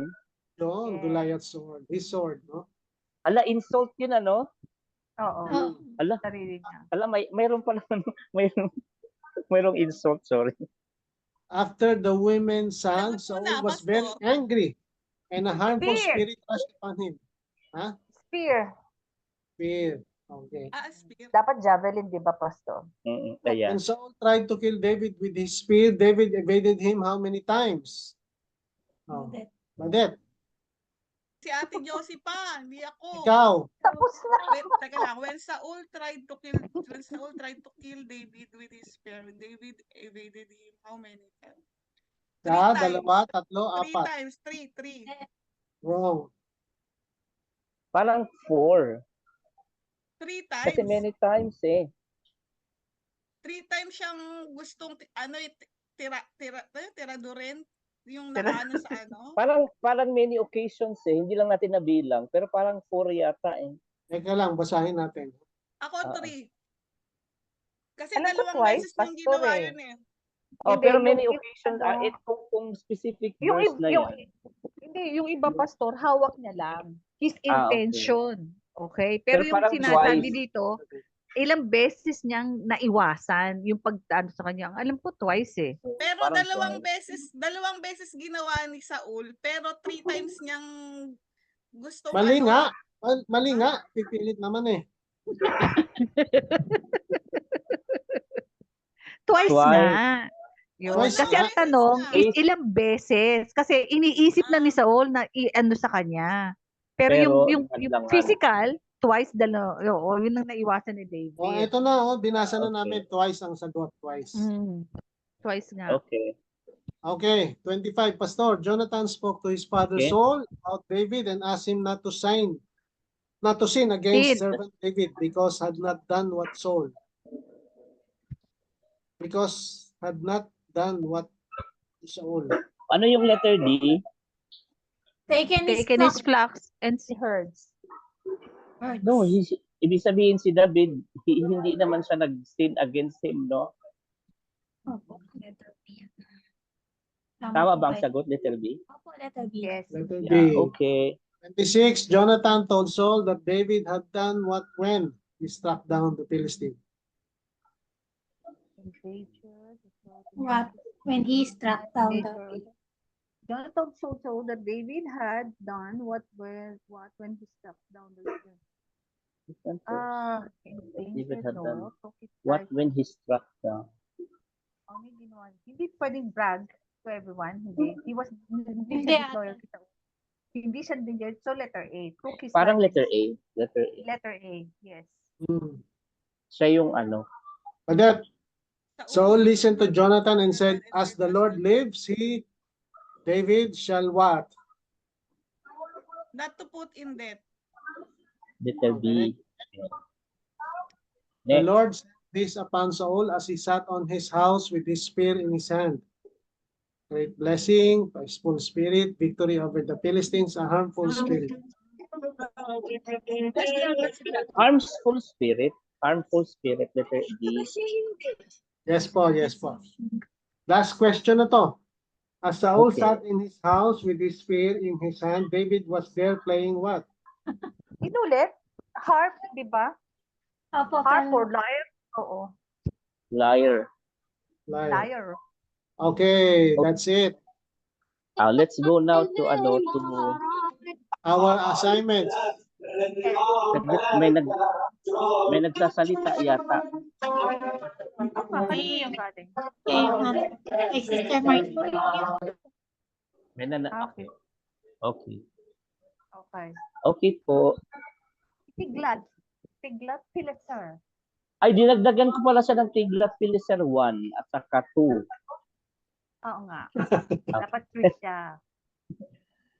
Yun, Yes. Goliath's sword. His sword, no? Ala, insult yun ano? Oo. Oh, Ala, Sarili niya. mayroon pala mayroong insult, sorry. After the women sang, Sagot mo Saul na, was Pastor. very angry and a harmful Fear. spirit rushed upon him. Spear. Fear. Okay. Spear. Dapat javelin, di ba, Pastor? Ayan. When Saul tried to kill David with his spear, David evaded him how many times? Oh, Badet, Si Ate Josie pa, hindi ako. ikaw. Tapos na. Teka lang, when Saul tried to kill David with his spear, David evaded him how many times? Isa, times. dalawa, tatlo, Three apat. times, three. Wrong. Parang 4. 3 Kasi times. many times eh. 3 times siyang gustong tiradurin yung nakaano sa ano. Parang many occasions eh. Hindi lang natin nabilang. Pero parang 4 yata eh. Teka lang, basahin natin. Ako 3. Kasi Alam ko dalawang twice, beses niyang Pastor, ginawa eh. yun eh. Oh, Hindi, pero many yung occasions, ano, kung specific Yung, verse na yung, yan. hindi, yung iba, Pastor, hawak niya lang. His Okay. intention. Okay? Pero Pero yung parang sinasabi twice. dito, ilang beses niyang naiwasan yung pagtano sa kanya. Alam ko twice eh. Pero Parang dalawang beses ginawa ni Saul, pero 3 times niyang gustong Mali ano. nga. Mali nga. Pipilit naman eh. Twice Twice. nga. Yun. Twice Kasi nga. ang tanong is Twice. ilang beses. Kasi iniisip na ni Saul na i-ano sa kanya. Pero yung hadlangan. physical, twice oo, yun ang naiwasan ni David. Oh, ito na, binasa na Okay. namin twice ang sagot. Twice. Twice nga. Okay. Okay, 25. Pastor, Jonathan spoke to his father Okay. Saul about David and asked him not to sin against servant David because had not done what Saul. Because had not done what Saul. Ano yung letter D? taken his Taken his flock. flocks and herds. No, ibig sabihin si David, hindi naman siya nag-sin against him, no? Opo, letter B. Tama po ba ang kayo. sagot, letter B? Opo, letter B. Yes. Letter B. Yeah, okay. 26. Jonathan told Saul that David had done what when he struck down the Philistine. What? When he struck down the Jonathan told that David had done what when he struck down the David had done what what when he struck down? hindi pwedeng brag to everyone. Hindi Hindi, siya disloyal kita. Hindi siya din. So letter A. Took his Parang life. letter A. Letter A. Letter A, yes. Siya yung ano. But that Saul listened to Jonathan and said, as the Lord lives, David shall what? Not to put in debt. Letter B. The Next. Lord sent this upon Saul as he sat on his house with his spear in his hand. Great blessing, peaceful spirit, victory over the Philistines, a harmful spirit. Harmful spirit, letter D. Yes po, yes po. Last question na to. As Saul Okay. sat in his house with his spear in his hand, David was there playing what? Inulit? Harp, di ba? Opo, Harp or parang lyre? Oo. Liar. Lyre. Okay, that's it. Let's go now to Our assignments. may nagsasalita yata. Kanino yung galing? kay Sister Mark. May Okay. Okay. Okay. Okay po. Tiglat. Tiglat-Pileser. Ay, dinagdagan ko pala siya ng Tiglath-Pileser 1 at saka 2. Oo nga. Dapat 3 siya.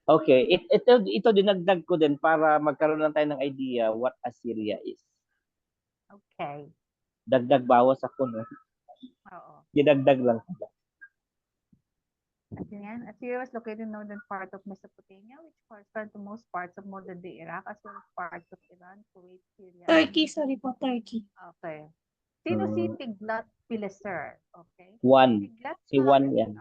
Okay, ito dinagdag ko din para magkaroon lang tayo ng idea what Assyria is. Okay. Dagdag bawas ako, no? Oo. Dinagdag lang. Kasi yan, Assyria was located in northern part of Mesopotamia, which correspond to most parts of modern-day Iraq, as well as parts of Iran, Kuwait, Syria. Turkey, sorry po, Turkey. Okay. Sino si Hmm. Tiglath-Pileser? Okay. One. Tiglath, Si One yan.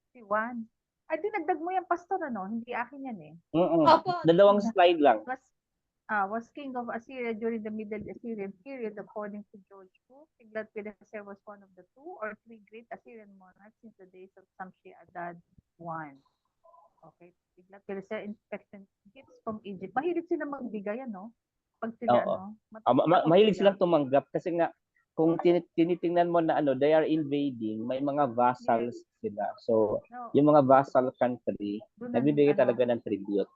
si Juan. Ay, dinagdag mo yung pastor, ano? Hindi akin yan eh. Opo. Dalawang slide lang. Was king of Assyria during the Middle Assyrian period, according to George Book. Tiglath-Pileser was one of the 2 or 3 great Assyrian monarchs since the days of Samshi-Adad I. Okay. Tiglath-Pileser inspection gifts from Egypt. Mahilig sila magbigay, ano? Pag sila, Oo. ano? Mahilig silang tumanggap kasi nga kung tinitingnan mo na they are invading, may mga vassals sila. So, No. yung mga vassal country, Doon nagbibigay ano, talaga ng tribute.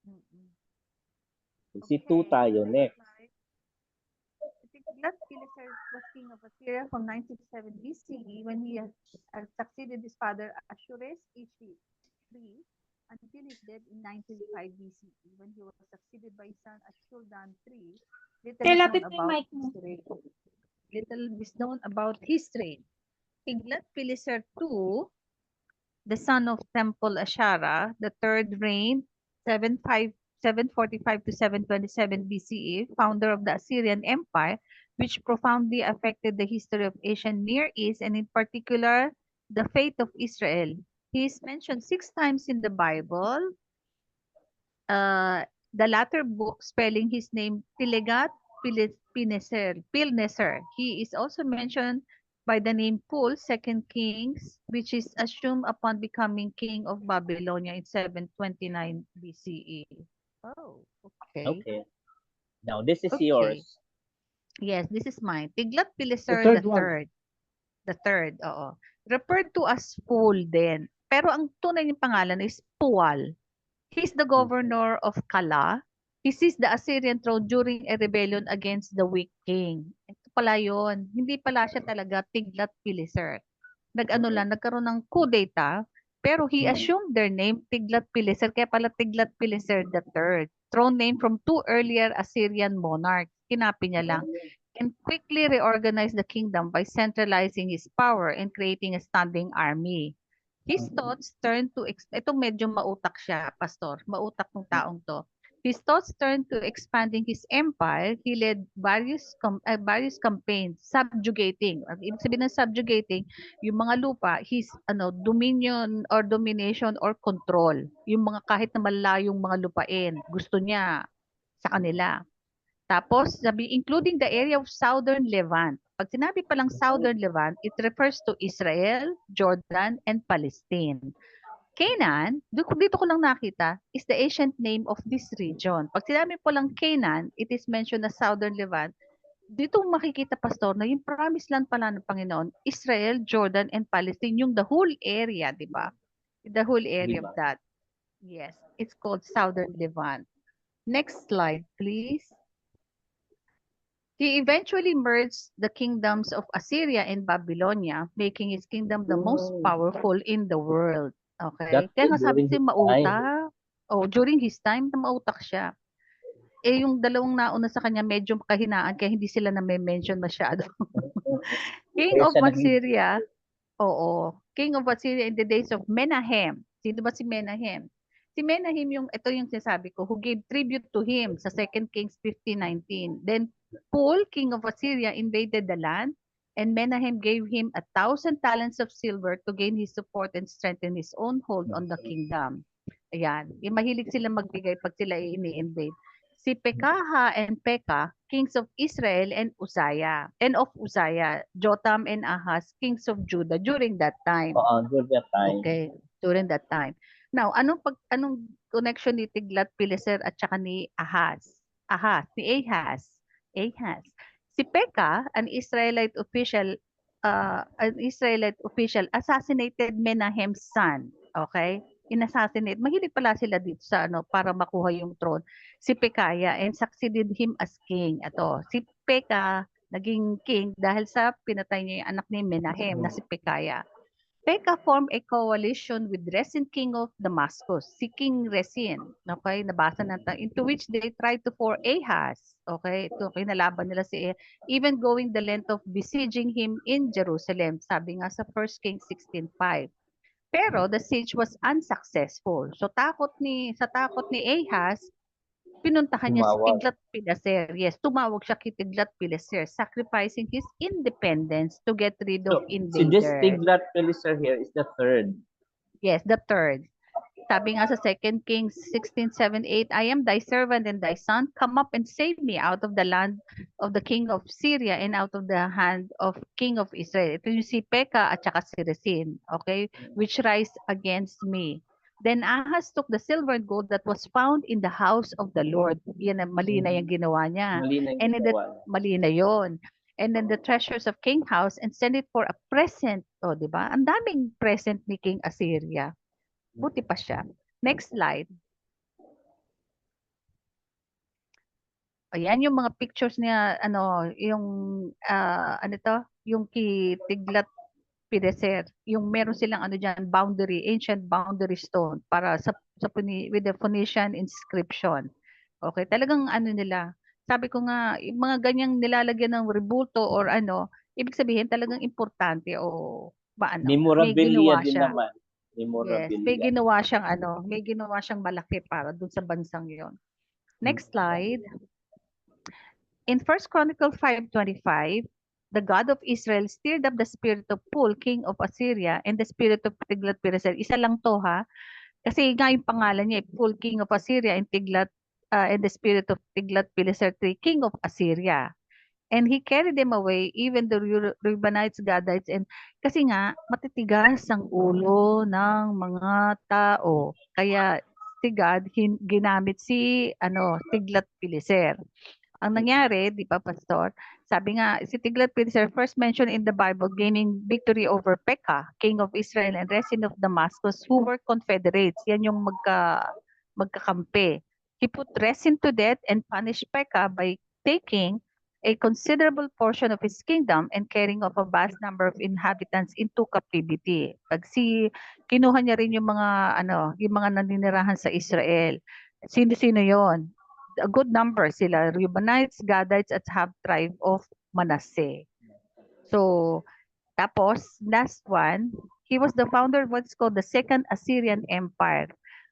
mm-mm. Si Tu tayo, next. Tiglath-Pileser was king of Assyria from 967 BCE when he had succeeded his father Ashures III until his death in 935 BCE when he was succeeded by his son Ashurdan III. Lapit mo yung mic mo. Little is known about his reign. Tiglath-Pileser II, the son of Temple Ashara, the third reign, 745 to 727 BCE, founder of the Assyrian Empire, which profoundly affected the history of Asian Near East and in particular the fate of Israel. He is mentioned 6 times in the Bible. The latter book spelling his name Pilneser. He is also mentioned by the name Pul, 2 Kings, which is assumed upon becoming king of Babylonia in 729 BCE. Oh, okay. Okay. Now, this is Okay. yours. Yes, this is mine. Tiglath-Pileser The third the one. third. The third, oo. Referred to as Pul din. Pero ang tunay niyang pangalan is Pual. He's the governor of Kala. He seized the Assyrian throne during a rebellion against the weak king. Ito pala yun. Hindi pala siya talaga Tiglath-Pileser. Nagkaroon ng coup d'etat, pero he assumed their name Tiglath-Pileser, kaya pala Tiglath-Pileser III. Throne name from 2 earlier Assyrian monarchs. Kinapi niya lang. And quickly reorganized the kingdom by centralizing his power and creating a standing army. His thoughts turned to, ito medyo mautak siya, pastor, mautak ng taong to. His thoughts turned to expanding his empire. He led various campaigns, subjugating. Ang ibig sabihin ng subjugating, yung mga lupa, his dominion or domination or control. Yung mga kahit na malayong mga lupain, gusto niya sa kanila. Tapos, including the area of Southern Levant. Pag sinabi palang Southern Levant, it refers to Israel, Jordan, and Palestine. Canaan, dito ko lang nakita, is the ancient name of this region. Pag sinabi po lang Canaan, it is mentioned as Southern Levant. Dito makikita, pastor, na yung promised land pala ng Panginoon, Israel, Jordan, and Palestine, yung the whole area, di ba? The whole area of that. Yes, it's called Southern Levant. Next slide, please. He eventually merged the kingdoms of Assyria and Babylonia, making his kingdom the most powerful in the world. Okay? That's Kaya nga sabi during ko his mautak. Oh, during his time, mautak siya. Eh, yung dalawang nauna sa kanya, medyo kahinaan, kaya hindi sila na-mention masyado. King Kaya of siya Assyria, oo. King of Assyria in the days of Menahem. Sino ba si Menahem? Si Menahem ito yung sinasabi ko, who gave tribute to him sa 2 Kings 15:19. Then Pul, king of Assyria, invaded the land, and Menahem gave him 1,000 talents of silver to gain his support and strengthen his own hold on the kingdom. Ayan. Yung mahilig sila magbigay pag sila ini-invade. Si Pekaha and Pekah, kings of Israel and Uzziah, Jotham and Ahaz, kings of Judah during that time. during that time. Okay, during that time. Now, anong connection ni Tiglath-Pileser at saka ni Ahaz? Ahaz. Si Pekah, an Israelite official, assassinated Menahem's son. Okay? Inassassinate. Mahilig pala sila dito sa para makuha yung throne. Si Pekaya and succeeded him as king. Si Pekah naging king dahil sa pinatay niya yung anak ni Menahem na si Pekaya. Pekah formed a coalition with Rezin, king of Damascus, seeking Rezin, okay, nabasa natin, into which they tried to for Ahaz, okay, ito kinalaban nila si Ahaz, even going the length of besieging him in Jerusalem, sabi nga sa 1 Kings 16:5. Pero the siege was unsuccessful. So sa takot ni Ahaz, pinuntahan niya si Tumawag. Tiglat-Pileser. Yes, tumawag siya kay Tiglat-Pileser, sacrificing his independence to get rid of So, si this invaders. Tiglath-Pileser here is the third. Yes, the third. Sabi nga sa 2 Kings 16:7-8, I am thy servant and thy son. Come up and save me out of the land of the king of Syria and out of the hand of king of Israel. Ito yung si Pekah at saka si Rezin, okay, which rise against me. Then Ahaz took the silver and gold that was found in the house of the Lord. Yan, mali na yung ginawa niya. Mali na yung And in the, ginawa. mali na yon. And then the treasures of King House and send it for a present. O, di ba? Ang daming present ni King Assyria. Buti pa siya. Next slide. Ayan yung mga pictures niya, yung, ano to, yung Tiglat-Pileser. Yung meron silang dyan, boundary, ancient boundary stone para with the Phoenician inscription. Okay, talagang nila. Sabi ko nga, yung mga ganyang nilalagyan ng rebulto or ibig sabihin talagang importante o may Memorabilia ginawa din siya. naman. Yes, Memorabilia. may ginawa siyang malaki para dun sa bansang yon. Next slide. In 1 Chronicle 5:25, the God of Israel stirred up the spirit of Pul, king of Assyria, and the spirit of Tiglat-Pileser. Isa lang to ha, kasi nga yung pangalan niya, Pul, king of Assyria, and and the spirit of Tiglat-Pileser, king of Assyria. And he carried them away, even the Reubenites, Gadites, and kasi nga, matitigas ang ulo ng mga tao. Kaya si God, ginamit si Tiglat-Pileser. Ang nangyari, di ba, Pastor? Sabi nga, si Tiglat-Pileser first mentioned in the Bible gaining victory over Pekah, king of Israel, and Rezin of Damascus, who were confederates. Yan yung magkakampi. He put Rezin to death and punished Pekah by taking a considerable portion of his kingdom and carrying off a vast number of inhabitants into captivity. Kinuha niya rin yung mga naninirahan sa Israel. Sino-sino yon? A good number sila, Reubenites, Gadites, at half tribe of Manasseh. So, tapos, last one, he was the founder of what's called the Second Assyrian Empire.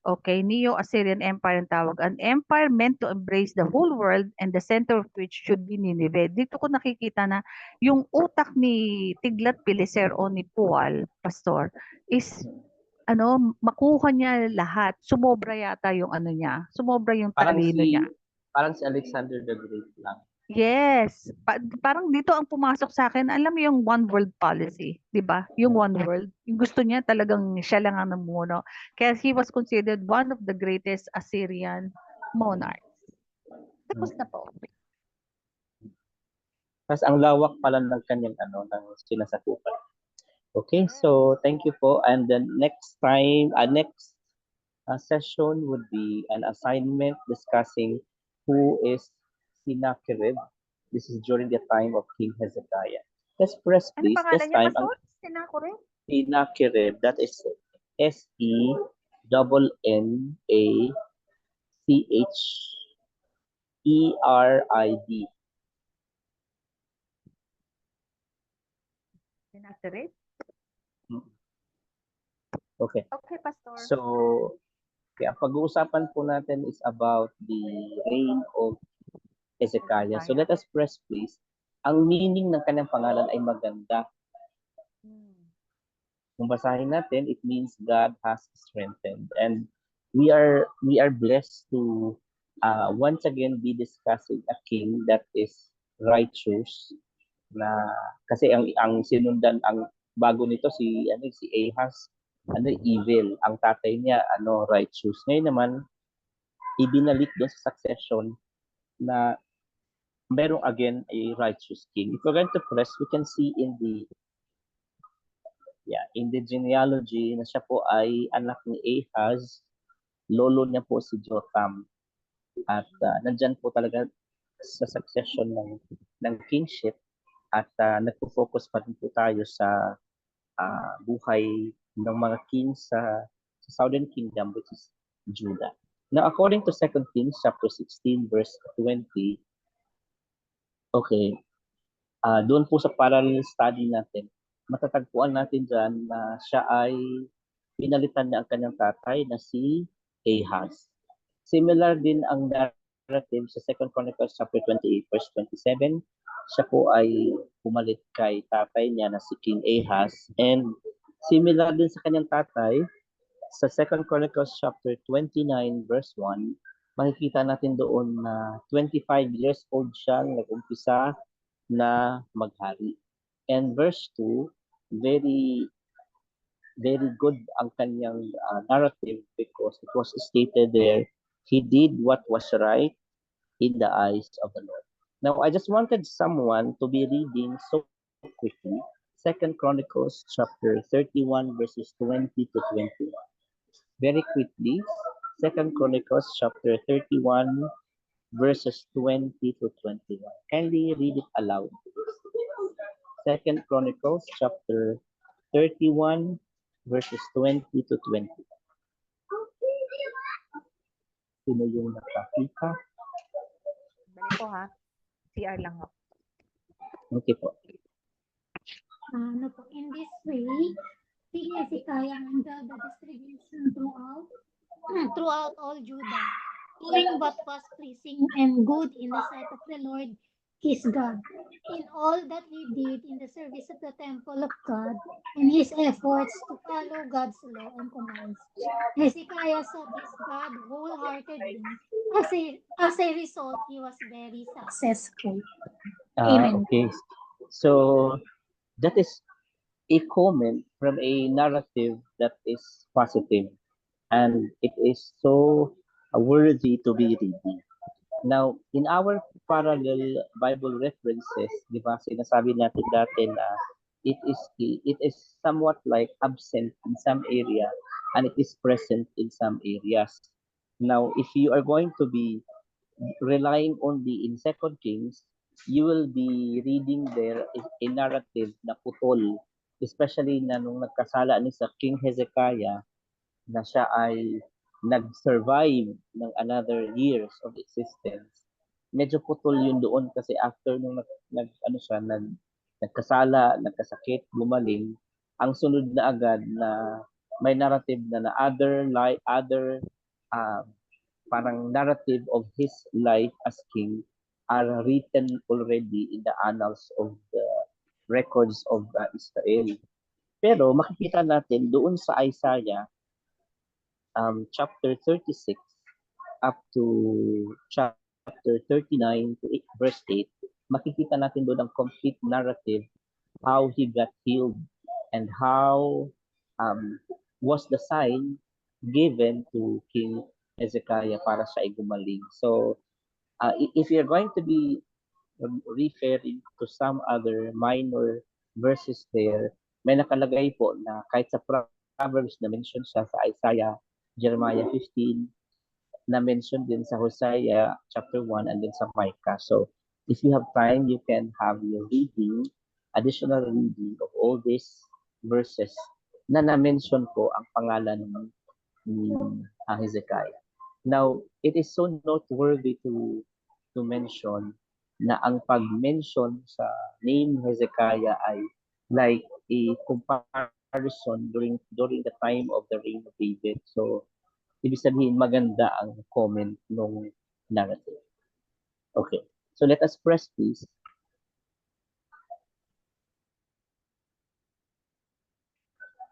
Okay, Neo-Assyrian Empire ang tawag. An empire meant to embrace the whole world and the center of which should be Nineveh. Dito ko nakikita na yung utak ni Tiglat-Pileser o ni Pual, Pastor, is makuha niya lahat. Sumobra yata yung niya. Sumobra yung talino niya. Parang si Alexander the Great lang. Yes. Parang dito ang pumasok sa akin, alam mo yung one world policy, di ba? Yung one world. Yung gusto niya talagang siya lang ang namuno. Kaya he was considered one of the greatest Assyrian monarchs. Tapos na po. Tapos ang lawak pala ng kanyang ng sinasakupan. Okay, so thank you po. And then next time, next session would be an assignment discussing who is Sennacherib. This is during the time of King Hezekiah. Let's press Ano please. pangalan This niya, time, Pastor? Sennacherib? Sennacherib, that is Sennacherib. Sennacherib? Okay. Okay, Pastor. So, pag-uusapan po natin is about the reign of Hezekiah. So let us press please. Ang meaning ng kanyang pangalan ay maganda. Kung basahin natin, it means God has strengthened. And we are blessed to once again be discussing a king that is righteous, na kasi ang sinundan, ang bago nito si Ahaz, evil. Ang tatay niya righteous. Ngayon naman ibinalik doon sa succession na merong again a righteous king. If we're going to press, we can see in the genealogy na siya po ay anak ni Ahaz, lolo niya po si Jotham. At nandyan po talaga sa succession ng kingship at nagpo-focus pa rin po tayo sa buhay ng mga kings sa Southern Kingdom, which is Judah. Now, according to 2 Kings chapter 16, verse 20, okay, doon po sa parallel study natin, matatagpuan natin dyan na siya ay pinalitan niya ang kanyang tatay na si Ahaz. Similar din ang narrative sa 2 Chronicles chapter 28, verse 27. Siya po ay pumalit kay tatay niya na si King Ahaz. And similar din sa kanyang tatay, sa 2 Chronicles chapter 29, verse 1, makikita natin doon na 25 years old siyang nag-umpisa na maghari. And verse 2, very very good ang kanyang narrative because it was stated there, he did what was right in the eyes of the Lord. Now, I just wanted someone to be reading so quickly 2 Chronicles chapter 31 verses 20 to 21. Very quickly, 2 Chronicles chapter 31 verses 20 to 21. Kindly read it aloud. 2 Chronicles chapter 31 verses 20 to 20. Sino yung nakakita? Balik ko ha. CR lang ako. Okay po. Ano po, in this way, King Hezekiah handled the distribution throughout all Judah, doing what was pleasing and good in the sight of the Lord his God. In all that he did in the service of the temple of God and his efforts to follow God's law and commands, Hezekiah sought his God wholeheartedly. As a result, he was very successful. Amen. Okay. So, that is a comment from a narrative that is positive and it is so worthy to be reading. Now, in our parallel Bible references, di ba, sinasabi natin dati na it is somewhat like absent in some area and it is present in some areas. Now, if you are going to be relying only in 2 Kings, you will be reading there a narrative na putol, especially na nung nagkasala ni sa King Hezekiah na siya ay nag-survive ng another years of existence. Medyo putol yun doon kasi after nung nagkasala, nagkasakit, gumaling, ang sunod na agad na may narrative na other parang narrative of his life as king are written already in the annals of the records of Israel. Pero makikita natin doon sa Isaiah chapter 36 up to chapter 39 to verse 8, makikita natin doon ang complete narrative, how he got healed and how was the sign given to King Hezekiah para siya ay gumaling. So, if you're going to be referring to some other minor verses there, may nakalagay po na kahit sa Proverbs na mention siya sa Isaiah, Jeremiah 15, na mention din sa Hosea chapter 1 and then sa Micah. So, if you have time, you can have your reading, additional reading of all these verses na na-mention po ang pangalan ni Hezekiah. Now, it is so noteworthy to mention na ang pag-mention sa name Hezekiah ay like a comparison during the time of the reign of David. So, ibig sabihin maganda ang comment nung narrative. Okay. So, let us press please.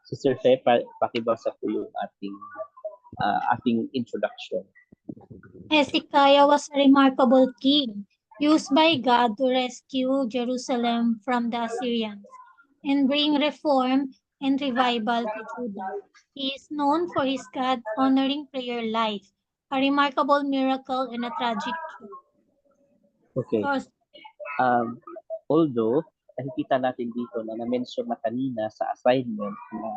Sister Fe, pakibasa po yung ating introduction. Hezekiah was a remarkable king, used by God to rescue Jerusalem from the Assyrians and bring reform and revival to Judah. He is known for his God-honoring prayer life, a remarkable miracle and a tragic truth. Okay. Although, nakikita natin dito na na-mention na kanina sa assignment na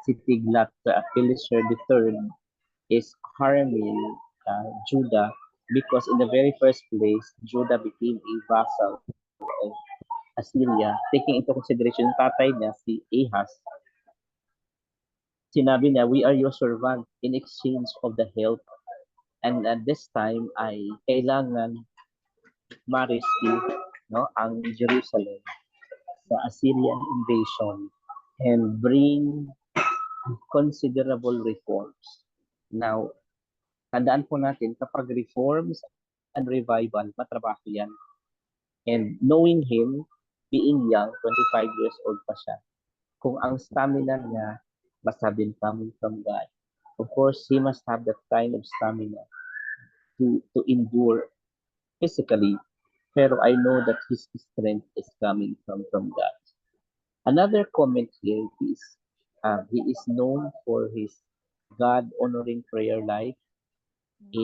si Tiglath-Pileser III is harming Judah because in the very first place, Judah became a vassal of Assyria, taking into consideration yung tatay niya, si Ahaz, sinabi niya, we are your servant in exchange of the help. And at this time ay kailangan ma-rescue, no, ang Jerusalem sa Assyrian invasion and bring considerable reforms. Now, tandaan po natin, kapag reforms and revival, matrabaho yan. And knowing him, being young, 25 years old pa siya, kung ang stamina niya must have been coming from God. Of course, he must have that kind of stamina to endure physically, pero I know that his strength is coming from God. Another comment here is he is known for his God-honoring prayer life, a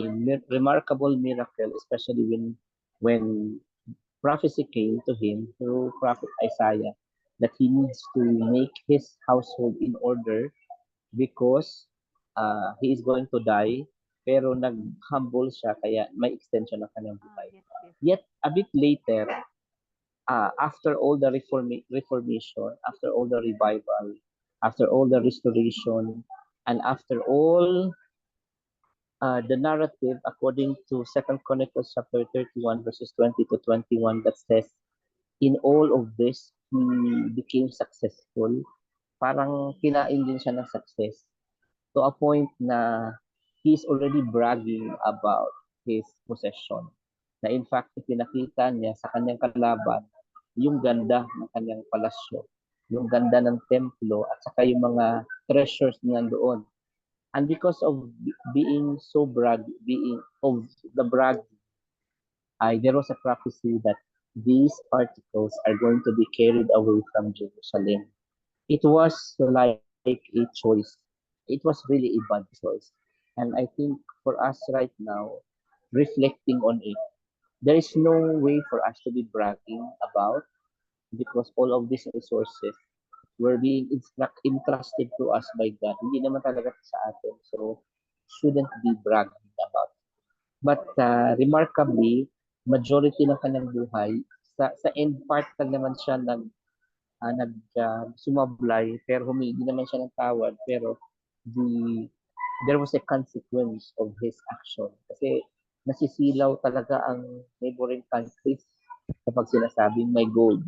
remarkable miracle, especially when prophecy came to him through prophet Isaiah that he needs to make his household in order because he is going to die, pero nag-humble siya kaya may extension ng kanyang buhay. Yes, yes. Yet a bit later, after all the reformation, after all the revival, after all the restoration, and after all the narrative according to 2 Chronicles chapter 31 verses 20 to 21 that says, in all of this, he became successful. Parang kinain din siya ng success to a point na he's already bragging about his possession. Na in fact, ipinakita niya sa kanyang kalaban yung ganda ng kanyang palasyo, yung ganda ng templo, at saka yung mga treasures niya doon. And because of being so being of the brag, there was a prophecy that these articles are going to be carried away from Jerusalem. It was like a choice. It was really a bad choice. And I think for us right now, reflecting on it, there is no way for us to be bragging about because all of these resources were being entrusted to us by God. Hindi naman talaga sa atin. So, shouldn't be bragging about. But remarkably, majority ng kanyang buhay, sa end part lang naman siya sumablay, pero humingi naman siya ng tawad, pero there was a consequence of his action. Kasi nasisilaw talaga ang neighboring countries kapag sinasabing may gold,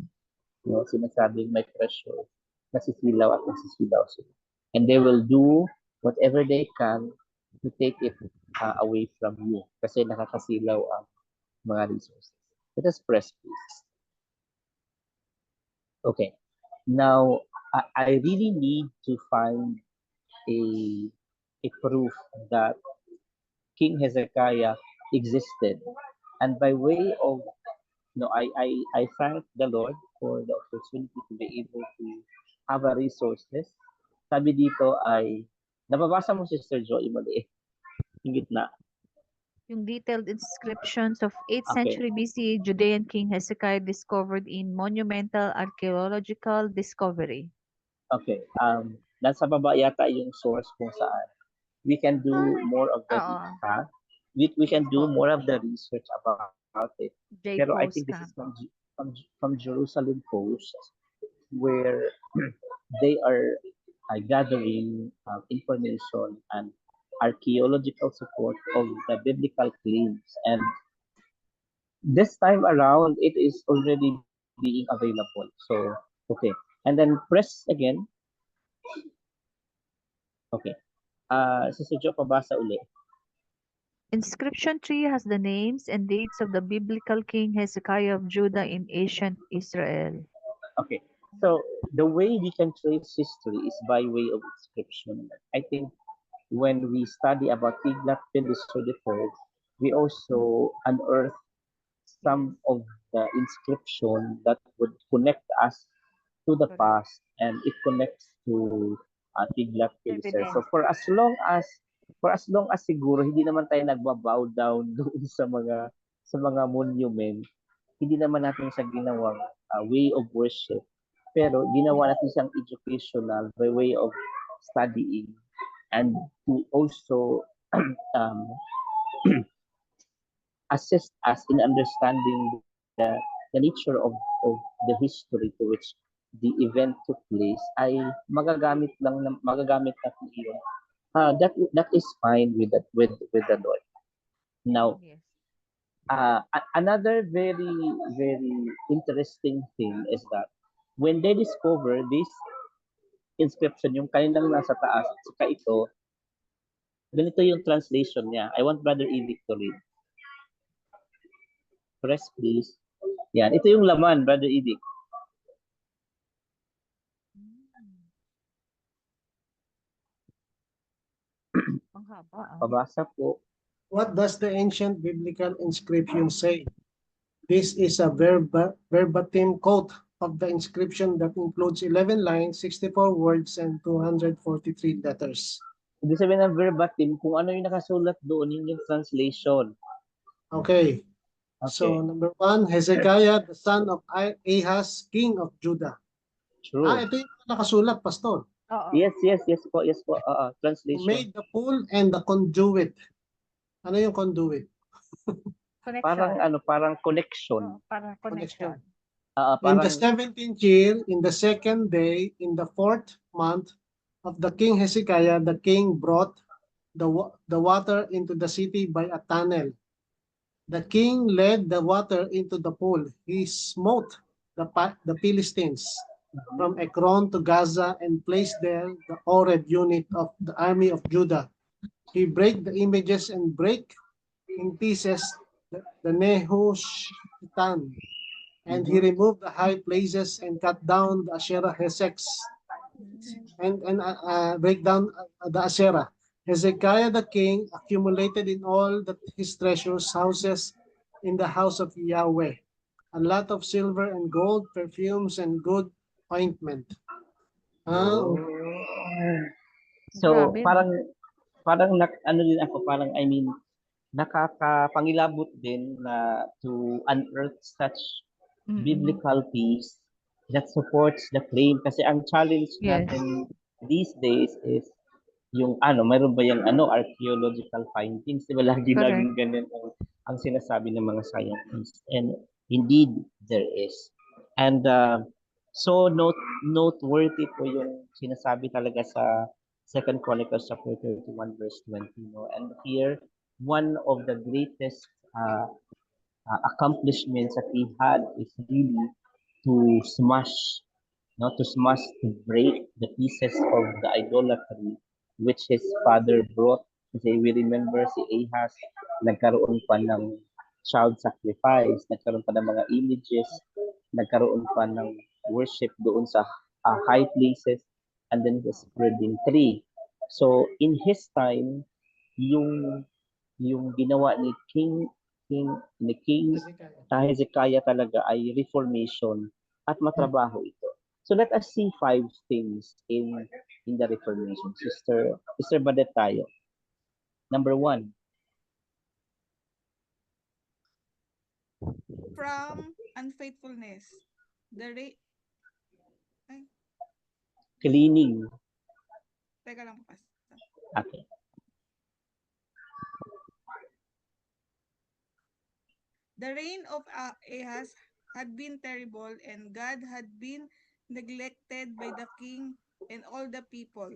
no? Sinasabing may treasure, nasisilaw at nasisilaw sila. And they will do whatever they can to take it away from you kasi nakakasilaw ang mga resources. Let us press, please. Okay. Now, I really need to find a proof that King Hezekiah existed. And by way of, I thank the Lord for the opportunity to be able to have a resources. Sabi dito ay, nababasa mo, Sister Joy, mali. Yung gitna. Yung detailed inscriptions of 8th Okay. century BC Judean King Hezekiah discovered in monumental archaeological discovery. Okay. Nasa baba yata yung source kung saan. We can do more of the we can do more of the research about it. Pero I think this is from Jerusalem Post, where they are gathering information and archaeological support of the biblical claims. And this time around, it is already being available. So, okay. And then press again. Okay. Sister Jo, pabasa ulit. Inscription 3 has the names and dates of the biblical king Hezekiah of Judah in ancient Israel. Okay. So, the way we can trace history is by way of inscription. I think when we study about Tiglath-Pileser III, we also unearth some of the inscription that would connect us to the past, and it connects to Tiglath-Pileser. So for as long as siguro hindi naman tayo nagba-bow down doon sa mga monument, hindi naman natin siya ginawang way of worship, pero ginawa natin siyang educational by way of studying and to also assist us in understanding the nature of the history to which the event took place, ay magagamit natin yun. That is fine with the Lord. Now, Yes. another very, very interesting thing is that when they discover this inscription, yung kanilang nasa taas, saka ito, ganito yung translation niya. I want Brother Edic to read. Press, please. Yan. Ito yung laman, Brother Edic. Ang haba. Pabasa po. What does the ancient biblical inscription say? This is a verbatim quote of the inscription that includes 11 lines, 64 words, and 243 letters. Ibig sabihin ng verbatim, kung ano yung nakasulat doon, yun yung translation. Okay. Okay. So, number 1, Hezekiah, the son of Ahaz, king of Judah. True. Ito yung nakasulat, Pastor. Oo. Yes po. Translation. Made the pool and the conduit. Ano yung conduit? Connection. Parang connection. Oo, parang connection. In the Parang 17th year, in the second day, in the 4th month of the king Hezekiah, the king brought the water into the city by a tunnel. The king led the water into the pool. He smote the Philistines from Ekron to Gaza and placed there the Oreb unit of the army of Judah. He break the images and break in pieces the Nehushtan. And he removed the high places and cut down the Asherah Heseks and break down the Asherah. Hezekiah the king accumulated in all his treasures houses in the house of Yahweh a lot of silver and gold, perfumes and good ointment. So, Grabe. parang ano din ako, parang nakakapangilabot din na to unearth such biblical piece that supports the claim. Kasi ang challenge Yes. natin these days is yung mayroon ba yung archaeological findings? Diba laging ganyan ang sinasabi ng mga scientists. And indeed, there is. And so noteworthy po yung sinasabi talaga sa 2 Chronicles chapter 31 verse 20. No? And here, one of the greatest accomplishments that he had is really to break the pieces of the idolatry which his father brought. Kasi we remember si Ahaz, nagkaroon pa ng child sacrifice, nagkaroon pa ng mga images, nagkaroon pa ng worship doon sa high places, and then the spreading tree. So in his time, yung ginawa ni King Hezekiah talaga ay reformation at matrabaho ito. So let us see 5 things in the reformation. Sister Badet tayo. Number 1. From unfaithfulness. Cleaning. Teka lang po. Okay. The reign of Ahaz had been terrible, and God had been neglected by the king and all the people.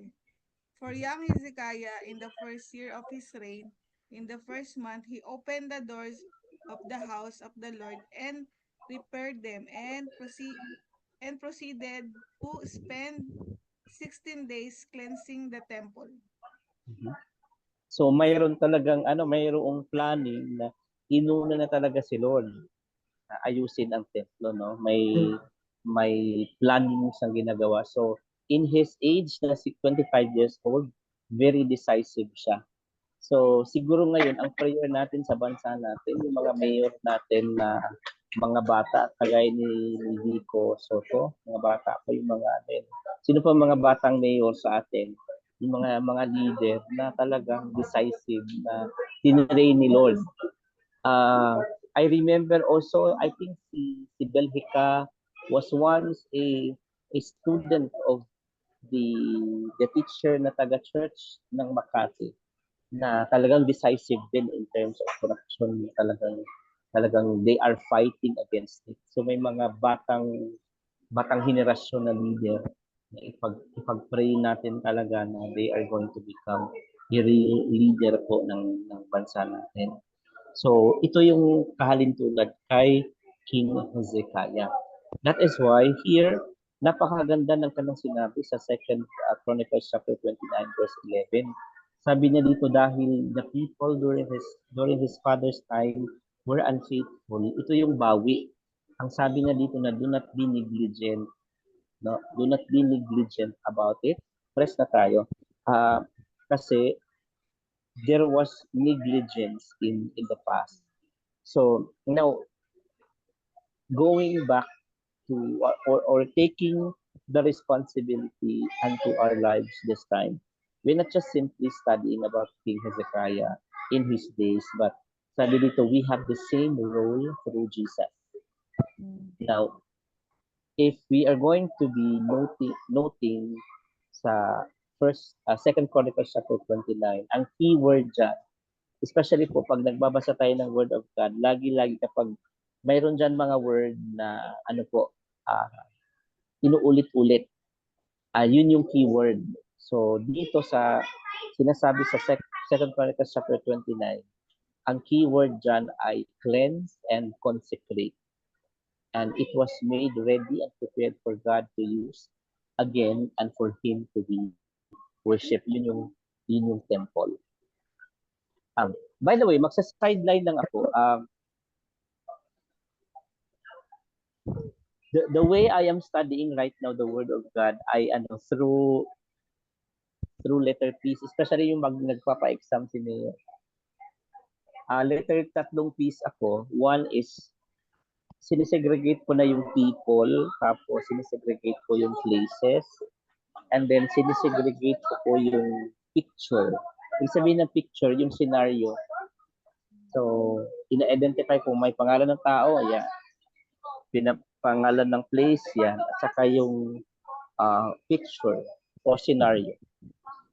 For young Hezekiah, in the first year of his reign, in the first month, he opened the doors of the house of the Lord and repaired them, and proceeded to spend 16 days cleansing the temple. So mayroong talagang mayroong planning na inuna na talaga si Lord na ayusin ang templo, no? May planning siyang ginagawa. So in his age na 25 years old, very decisive siya. So siguro ngayon ang prayer natin sa bansa natin, yung mga mayor natin na mga bata kagaya ni Vico Soto, mga bata pa yung mga sino pa mga batang mayor sa atin, yung mga leader na talagang decisive na tinrain ni Lord. I remember also, I think si Belgica was once a student of the teacher na taga-church ng Makati na talagang decisive din in terms of corruption. Talagang they are fighting against it. So may mga batang batang henerasyon na leader, na ipag-pray natin talaga na they are going to become a real leader po ng bansa natin. So, ito yung kahalintulad kay King Hezekiah. That is why here, napakaganda ng kanyang sinabi sa 2 Chronicles chapter 29 verse 11. Sabi niya dito, dahil the people during his father's time were unfaithful, ito yung bawi. Ang sabi niya dito na do not be negligent, no? Do not be negligent about it. Press na tayo. Kasi there was negligence in the past. So now, going back to or taking the responsibility unto our lives this time, we're not just simply studying about King Hezekiah in his days, but sabi dito, we have the same role through Jesus. Now, if we are going to be noting sa Second Chronicles chapter 29, ang key word dyan, especially po pag nagbabasa tayo ng Word of God, lagi-lagi kapag mayroon dyan mga word na inuulit-ulit, yun yung key word. So dito sa sinasabi sa Second Chronicles chapter 29, ang key word dyan ay cleanse and consecrate. And it was made ready and prepared for God to use again and for Him to be worship. Yun yung temple. By the way, magsa-sideline lang ako. The way I am studying right now the Word of God ay through letter P's, especially yung nagpapa-exam si Mayor. Letter 3 P's ako. One is sinisegregate ko na yung people, tapos sinisegregate ko yung places, and then sinisegregate ko yung picture. Ibig sabihin ng picture, yung scenario. So, ina-identify ko may pangalan ng tao, yan. Pangalan ng place, yan. At saka yung picture or scenario.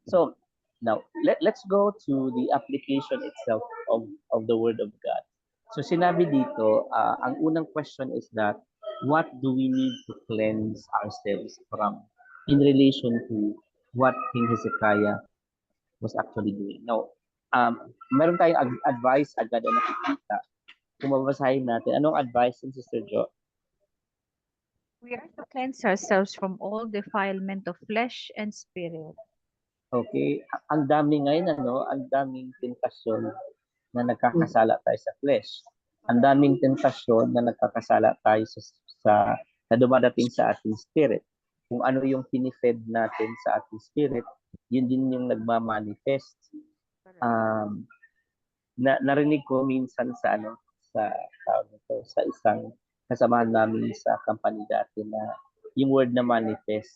So, now, let's go to the application itself of the Word of God. So, sinabi dito, ang unang question is that, what do we need to cleanse ourselves from in relation to what King Hezekiah was actually doing? Now, meron tayong advice agad na nakikita. Kung mabasahin natin, anong advice ni Sister Jo? We are to cleanse ourselves from all defilement of flesh and spirit. Okay, ang dami ngayon, ang daming tentasyon na nagkakasala tayo sa flesh. Ang daming tentasyon na nagkakasala tayo na dumadating sa ating spirit. Kung ano yung pinifed natin sa ating spirit, yun din yung nagmamanifest. Narinig ko minsan sa isang kasamahan namin sa company dati na yung word na manifest,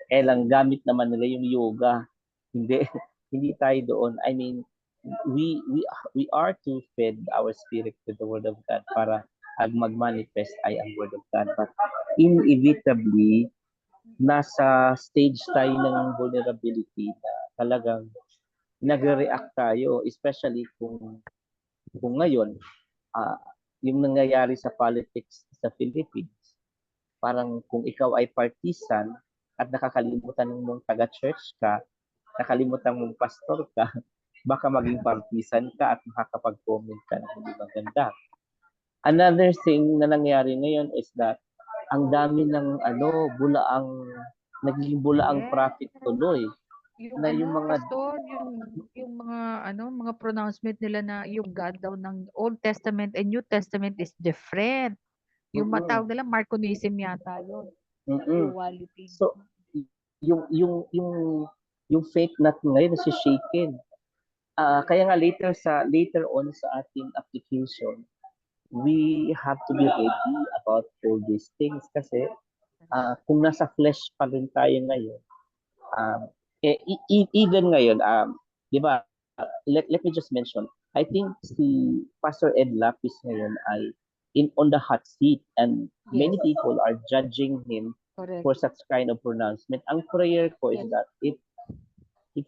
lang gamit naman nila yung yoga. Hindi tayo doon. I mean, we are to feed our spirit with the Word of God para mag-manifest ay ang Word of God. But inevitably, nasa stage tayo ng vulnerability na talagang nagre-react tayo, especially kung ngayon, yung nangyayari sa politics sa Philippines, parang kung ikaw ay partisan at nakakalimutan mong taga-church ka, nakalimutan mong pastor ka, baka maging partisan ka at makakapag-comment ka na hindi maganda. Another thing na nangyari ngayon is that ang dami ng naging bulaang prophet tuloy. Yung mga pastor, yung mga pronouncement nila na yung God daw ng Old Testament and New Testament is different. Yung matawag nila Marconism yata yun. Duality. So yung faith natin ngayon is shaken. Kaya nga later on sa ating application, we have to be ready about all these things kasi kung nasa flesh pa rin tayo ngayon, even ngayon, di ba, let me just mention, I think si Pastor Ed Lapis ngayon ay on the hot seat and many people are judging him for such kind of pronouncement. Ang prayer ko is that if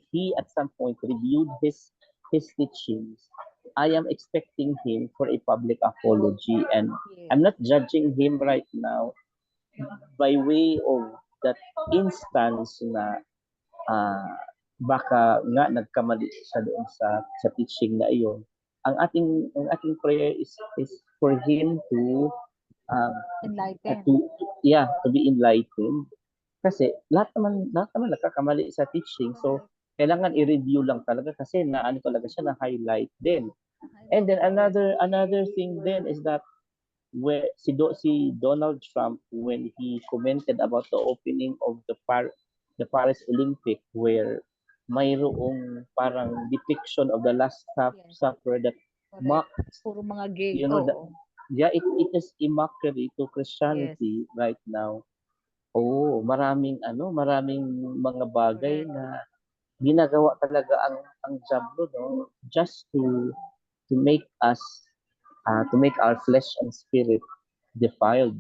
he at some point reviewed his teachings, I am expecting him for a public apology, and I'm not judging him right now by way of that instance na baka nga nagkamali siya doon sa teaching na iyon, ang ating prayer is for him to Enlighten. to be enlightened. Kasi lahat naman nagkakamali sa teaching. So kailangan i-review lang talaga kasi naano talaga siya na highlight din. And then another thing then is that where si Donald Trump, when he commented about the opening of the Paris Olympic, where mayroong parang depiction of the Last Supper that mocks, Puro mga gay. you know, Oo. it is a mockery to Christianity right now. Oh, maraming mga bagay na ginagawa talaga ang diablo, no, just to make us to make our flesh and spirit defiled.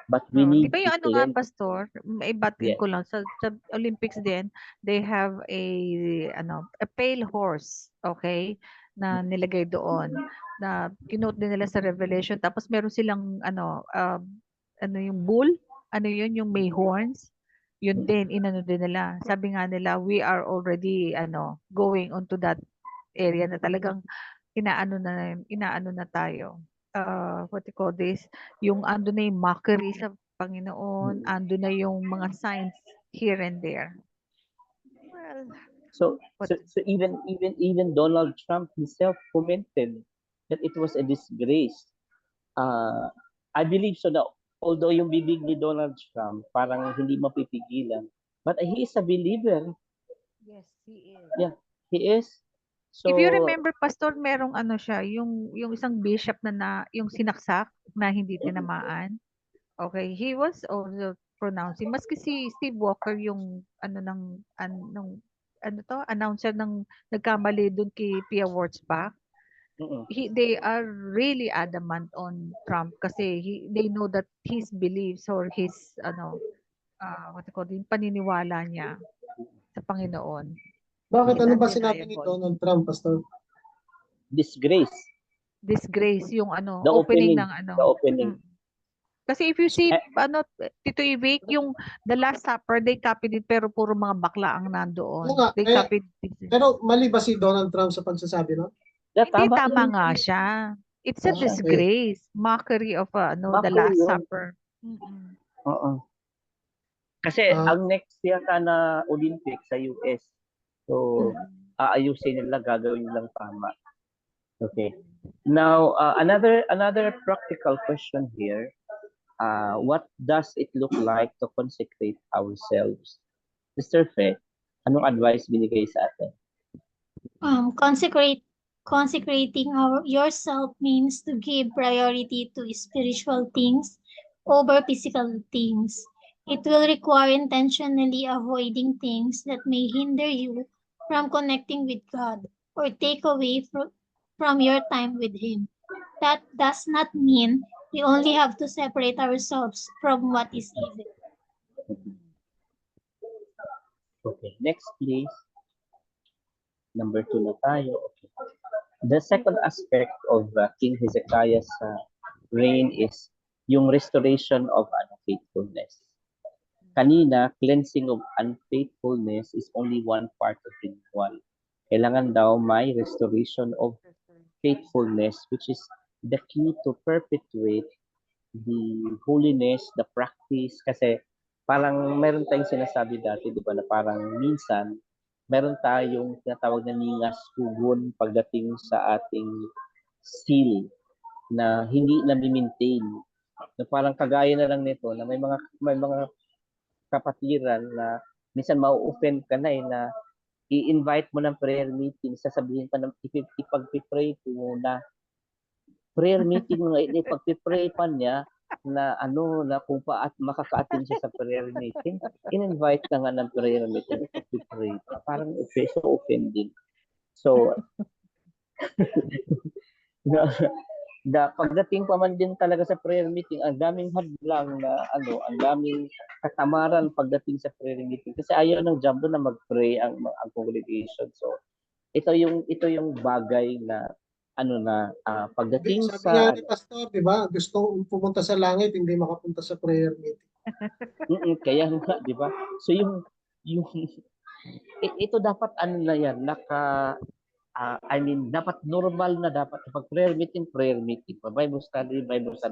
But we Oo. need Di ba to yung ano nga, cleanse. Pastor, ibatin Yeah. ko lang, sa Olympics din, they have a pale horse, okay, na nilagay doon, na kinote din nila sa Revelation, tapos meron silang, yung bull, yun, yung may horns, yun din, inano din nila. Sabi nga nila, we are already, going onto that area na talagang inaano na tayo. What you call this? Yung ando na yung mockery sa Panginoon, ando na yung mga signs here and there. Well, So what even Donald Trump himself commented that it was a disgrace. I believe so na although yung bibig ni Donald Trump parang hindi mapipigilan, but he is a believer. yes, he is. Yeah, he is. So If you remember, Pastor, merong siya, yung isang bishop na yung sinaksak na hindi tinamaan. Okay, he was also pronouncing. Maski si Steve Walker yung announcer ng nagkamali doon kay Pia Wurtzbach. They are really adamant on Trump kasi they know that his beliefs or his paniniwala niya sa Panginoon. Bakit? It's Ano ba sinabi ni undeniable. Donald Trump, Pastor? disgrace. Disgrace yung The opening opening. ng The opening. Kasi if you see, Tito Ivik, yung The Last Supper, they copied it, pero puro mga bakla ang nandoon. Oo nga, They copied it. Pero mali ba si Donald Trump sa pagsasabi, no? Hindi, Tama tama yun. nga siya. It's a Okay. disgrace. Mockery of The Mockery Last yun. Supper. Oo. Kasi Ah. ang next yata na Olympics sa US. So aayusin nila, gagawin nilang tama. Okay. Now another practical question here. What does it look like to consecrate ourselves? Mr. Fe, anong advice binigay sa atin? Consecrating yourself means to give priority to spiritual things over physical things. It will require intentionally avoiding things that may hinder you from connecting with God or take away from your time with Him. That does not mean we only have to separate ourselves from what is evil. Okay, next please. Number 2 na tayo. Okay. The second aspect of King Hezekiah's reign is yung restoration of unfaithfulness. Kanina, cleansing of unfaithfulness is only one part of renewal. Kailangan daw may restoration of faithfulness, which is the key to perpetuate the holiness, the practice. Kasi parang meron tayong sinasabi dati, di ba, na parang minsan meron tayong tinatawag na ningas hugon pagdating sa ating seal na hindi na-maintain. Na parang kagaya na lang nito na may mga kapatiran na minsan mau-offend ka na na i-invite mo ng prayer meeting, sasabihin pa ng ipag-pray ko muna. Prayer meeting nga ipag-pray pa niya na na kung makaka-attend siya sa prayer meeting, in-invite na nga ng prayer meeting, ipag-pray pa. Parang so offending. So, pagdating pa man din talaga sa prayer meeting, ang daming hadlang na ang daming katamaran pagdating sa prayer meeting kasi ayaw ng diablo na mag-pray ang congregation. So ito yung bagay na pagdating Sabi nga ni Pastor, di ba? Gusto pumunta sa langit, hindi makapunta sa prayer meeting. Kaya nga, di ba? So yung ito dapat ano na yan, I mean, dapat normal na dapat kapag prayer meeting, Bible study,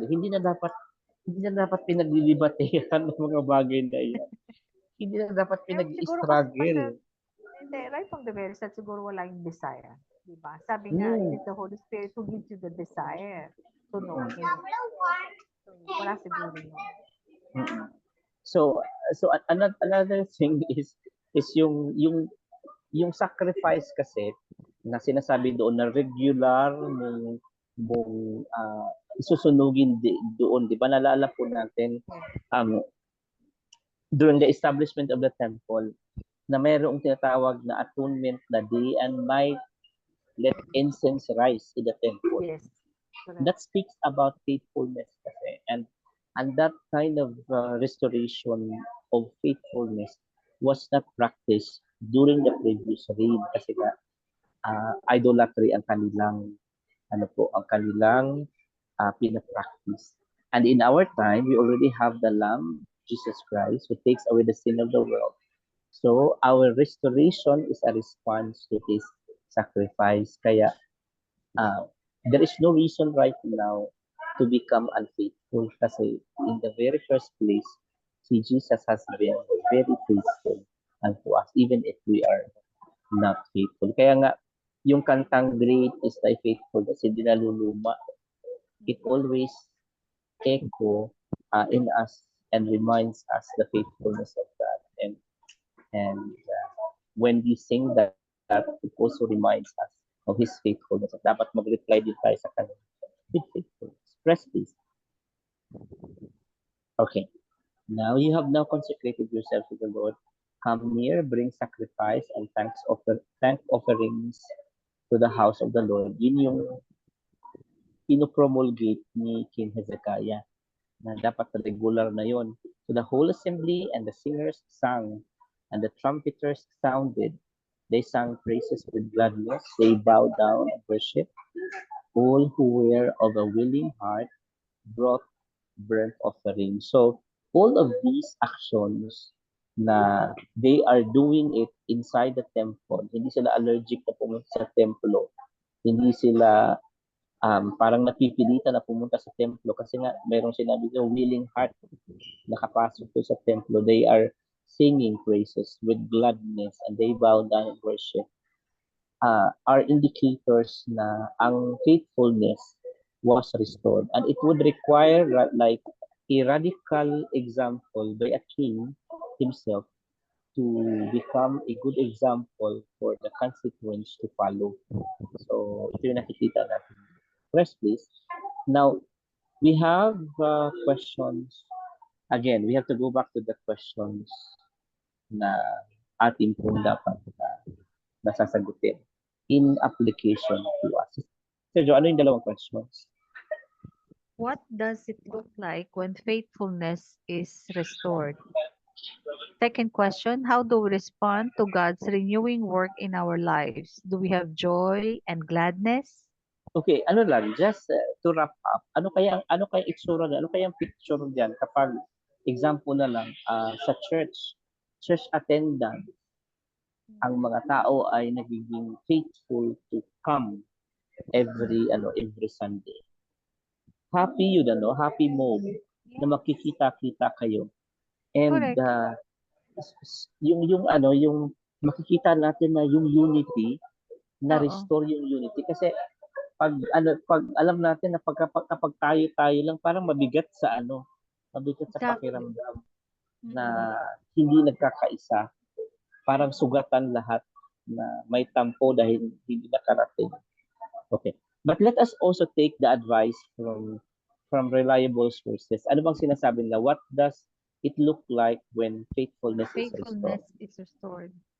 hindi na dapat pinaglilibatehan ng mga bagay na yan. Hindi na dapat Pero siguro kasi pinag-struggle. hindi, right from the very start, siguro wala yung desire. Diba? Sabi nga, it is the Holy Spirit who gives you the desire to know Him. So, wala siguro yun. Mm. So another thing is yung sacrifice kasi na sinasabi doon na regular mong isusunugin doon, di ba? Naalala po natin during the establishment of the temple na mayroong tinatawag na atonement na day and night, let incense rise in the temple. Yes. That speaks about faithfulness kasi. And that kind of restoration of faithfulness was not practiced during the previous reign kasi nga idolatry ang kanilang pinapractice. And in our time, we already have the Lamb, Jesus Christ, who takes away the sin of the world. So our restoration is a response to His sacrifice. Kaya there is no reason right now to become unfaithful kasi in the very first place, si Jesus has been very faithful unto us even if we are not faithful. Kaya nga, yung kantang Great is Thy Faithfulness, hindi naluluma. It always echo in us and reminds us the faithfulness of God. And when we sing that, it also reminds us of His faithfulness. At dapat mag-reply din tayo sa kanya with faithfulness. Press please. Okay. Now you have now consecrated yourself to the Lord. Come near, bring sacrifice and thank offerings to the house of the Lord. Yun yung pinopromulgate ni King Hezekiah na dapat regular na yon. So the whole assembly and the singers sang and the trumpeters sounded. They sang praises with gladness. They bowed down and worship. All who were of a willing heart brought burnt offerings. So all of these actions na they are doing it inside the temple. Hindi sila allergic na pumunta sa templo. Hindi sila parang napipilitan na pumunta sa templo kasi nga mayroong sinabi na willing heart nakapasok po sa templo. They are singing praises with gladness and they bow down and worship. Are indicators na ang faithfulness was restored. And it would require like a radical example by a king himself to become a good example for the constituents to follow. So, ito yung nakikita natin. Press please. Now, we have questions. Again, we have to go back to the questions na ating pong dapat nasasagutin in application to us. Sir Joe, ano yung dalawang questions? What does it look like when faithfulness is restored? Second question, how do we respond to God's renewing work in our lives? Do we have joy and gladness? Okay, ano lang, just to wrap up, ano kaya itsura niyan? Ano kaya ang picture diyan kapag example na lang sa church attendance, ang mga tao ay nagiging faithful to come every Sunday. Happy yun, happy moment na makikita-kita kayo. And yung makikita natin na yung unity, na restore yung unity kasi pag alam natin na kapag tayo lang parang mabigat sa pakiramdam na hindi nagkakaisa, parang sugatan lahat na may tampo dahil hindi nakarating. Okay. But let us also take the advice from reliable sources. Ano bang sinasabi nila? What does it look like when faithfulness is restored?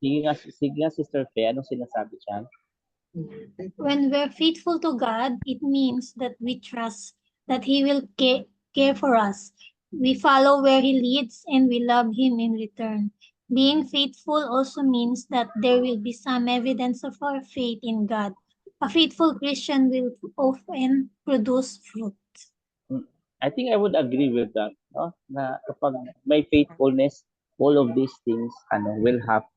Sige nga, Sister Fe, anong sinasabi siya? When we're faithful to God, it means that we trust that He will care for us. We follow where He leads and we love Him in return. Being faithful also means that there will be some evidence of our faith in God. A faithful Christian will often produce fruit. I think I would agree with that. no? Na kapag may faithfulness, all of these things will happen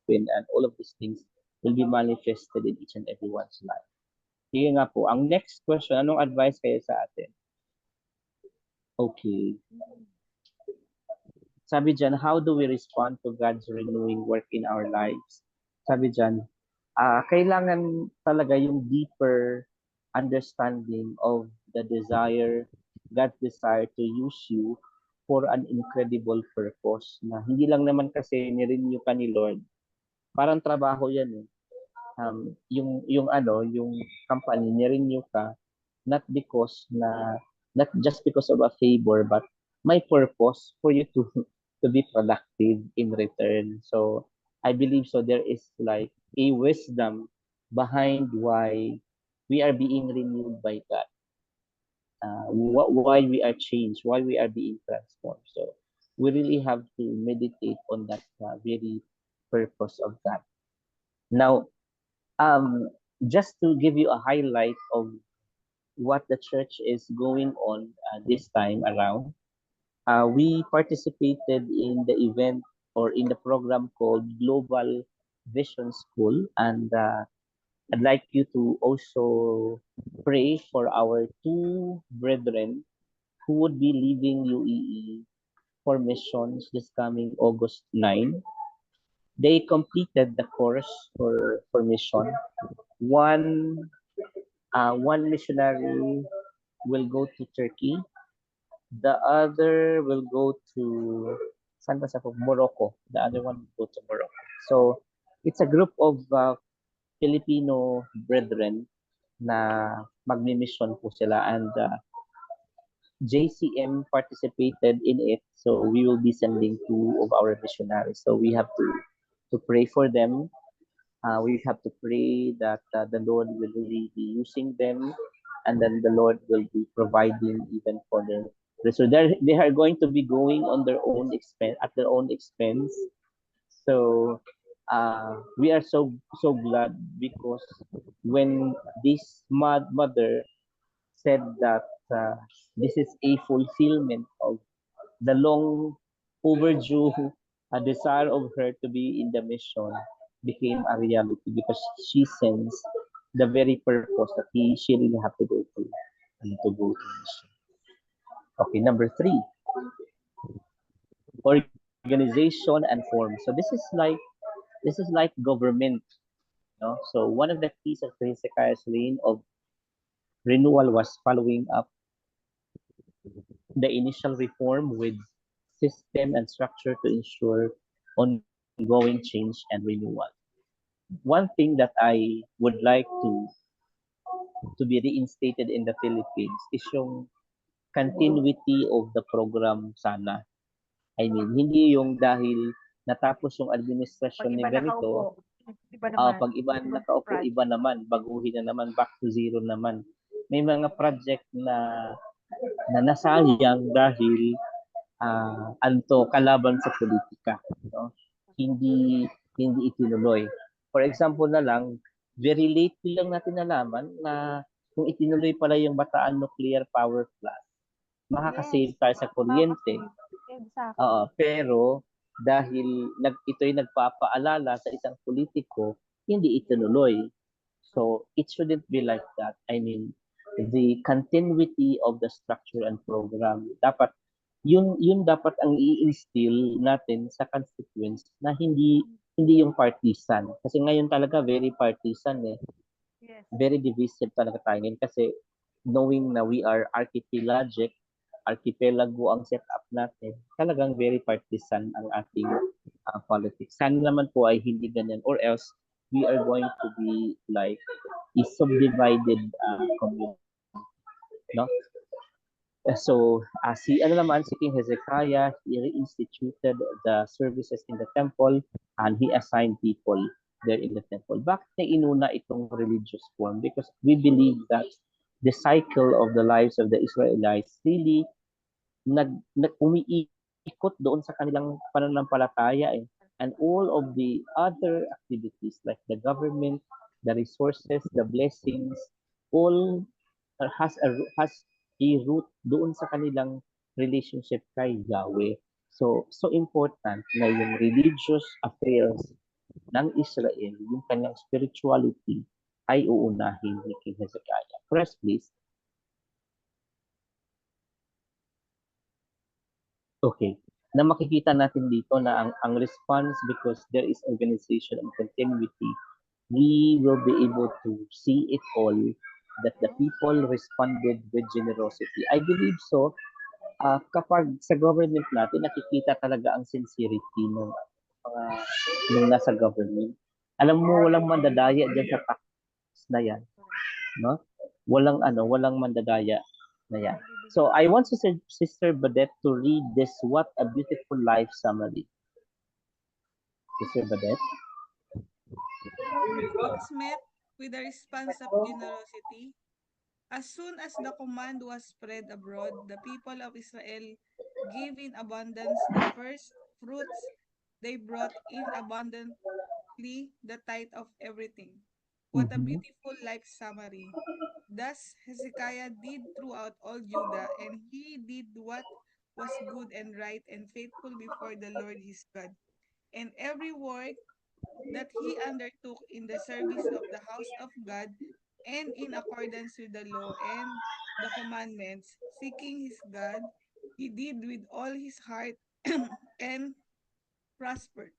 and all of these things will be manifested in each and everyone's life. Sige nga po, ang next question, anong advice kayo sa atin? Okay. Sabi dyan, how do we respond to God's renewing work in our lives? Sabi dyan, kailangan talaga yung deeper understanding of the desire, God's desire to use you for an incredible purpose. Na hindi lang naman kasi nirenew ka ni Lord. Parang trabaho yan eh. Yung company nirenew ka not just because of a favor, but my purpose for you to be productive in return. So I believe so there is like a wisdom behind why we are being renewed by God. Why we are changed, why we are being transformed. So we really have to meditate on that very purpose of God. Now, just to give you a highlight of what the church is going on this time around, we participated in the event or in the program called Global Vision School, and I'd like you to also pray for our two brethren who would be leaving UEE for missions this coming August 9. They completed the course for mission. One missionary will go to Turkey. The other will go to Morocco. The other one will go to Morocco. So it's a group of Filipino brethren na magmi-mission po sila, and JCM participated in it. So we will be sending two of our missionaries. So we have to pray for them. We have to pray that the Lord will really be using them, and then the Lord will be providing even for them. So they are going to be going on their own expense, at their own expense. So we are so glad, because when this mother said that this is a fulfillment of the long overdue desire of her to be in the mission, became a reality, because she sensed the very purpose that she really have to go to mission. Okay, number 3, organization and form. So this is like government, no? So one of the keys of Hezekiah's reign of renewal was following up the initial reform with system and structure to ensure ongoing change and renewal. One thing that I would like to be reinstated in the Philippines is yung continuity of the program sana. I mean, hindi yung dahil natapos yung administrasyon ni ganito, pag iba nakaupo, iba naman, baguhin na naman, back to zero naman. May mga project na nasayang dahil kalaban sa politika, no? Hindi itinuloy. For example na lang, very late lang natin nalaman na kung itinuloy pala yung Bataan Nuclear Power Plant, makakasave tayo sa kuryente. Pero dahil ito'y nagpapaalala sa isang politiko, hindi itinuloy. So it shouldn't be like that. I mean, the continuity of the structure and program, dapat yun dapat ang i-instill natin sa constituents, na hindi yung partisan. Kasi ngayon talaga very partisan eh. Yes. Very divisive talaga tayo ngayon, kasi knowing na we are archipelago ang setup natin, talagang very partisan ang ating politics. Sana naman po ay hindi ganyan, or else we are going to be like a subdivided community, no? So, si King Hezekiah, he reinstituted the services in the temple, and he assigned people there in the temple. Bakit na inuna itong religious form? Because we believe that the cycle of the lives of the Israelites really umiikot doon sa kanilang pananampalataya eh. And all of the other activities like the government, the resources, the blessings, all has a root doon sa kanilang relationship kay Yahweh. So, so important na yung religious affairs ng Israel, yung kanyang spirituality, ay uunahin ni King Hezekiah. Press, please. Okay. Na makikita natin dito na ang response, because there is organization and continuity, we will be able to see it all, that the people responded with generosity. I believe so. Kapag sa government natin, nakikita talaga ang sincerity ng mga nung nasa government. Alam mo, walang mandadaya dyan sa tax na yan. No? Walang mandadaya na yan. So I want Sister Badette to read this What a Beautiful Life summary. Sister Badette. Was met with a response of generosity. As soon as the command was spread abroad, the people of Israel gave in abundance the first fruits. They brought in abundantly the tithe of everything. What a beautiful life summary. Thus Hezekiah did throughout all Judah, and he did what was good and right and faithful before the Lord his God. And every work that he undertook in the service of the house of God and in accordance with the law and the commandments, seeking his God, he did with all his heart and prospered.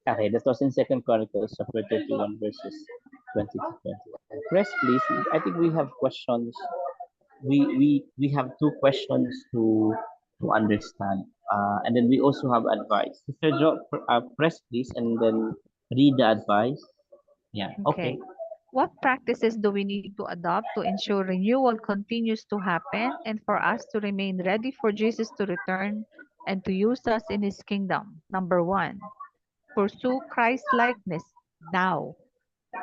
Okay, that was in 2 Chronicles chapter 31 verses 20 to 21. Press, please. I think we have questions. We have two questions to understand. And then we also have advice. Sister Jo, press, please, and then read the advice. Yeah, okay. What practices do we need to adopt to ensure renewal continues to happen and for us to remain ready for Jesus to return and to use us in his kingdom? Number 1, pursue Christ-likeness now.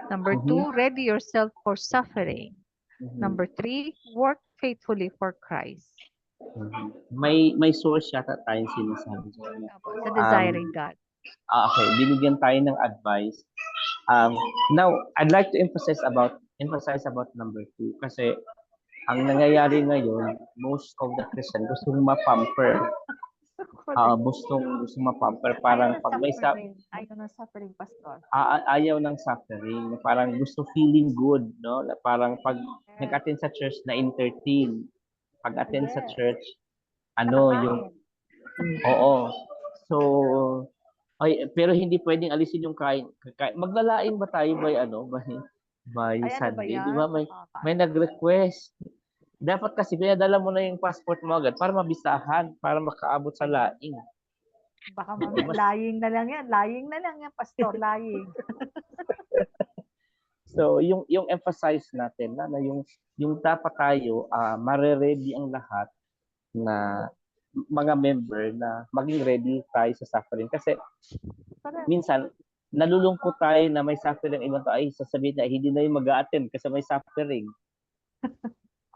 Number 2, ready yourself for suffering. Number 3, work faithfully for Christ. May source yata tayong sinasabi. Sa desiring God. Okay, binigyan tayo ng advice. Now, I'd like to emphasize about number 2 kasi ang nangyayari ngayon, most of the Christian gustong ma-pamper. Gustong ma-pamper. Parang pag may ayaw ng suffering, pastor. Ayaw ng suffering. Parang gusto feeling good, no? Parang pag nag-attend sa church na entertain. Pag-attend sa church, yung oo. So, pero hindi pwedeng alisin yung kain. Maglalaing ba tayo by Sunday? Di ba? May nag-request. Dapat kasi pinadala mo na yung passport mo agad para mabisahan, para makaabot sa laing. Baka lying na lang yan. Lying na lang yan, pastor. Lying. So, yung emphasize natin na yung dapat tayo, mare-ready ang lahat na mga member na maging ready tayo sa suffering. Kasi minsan, nalulungkot tayo na may suffering. Ibang tao ay sasabihin na hindi na yung mag-a-attend kasi may suffering.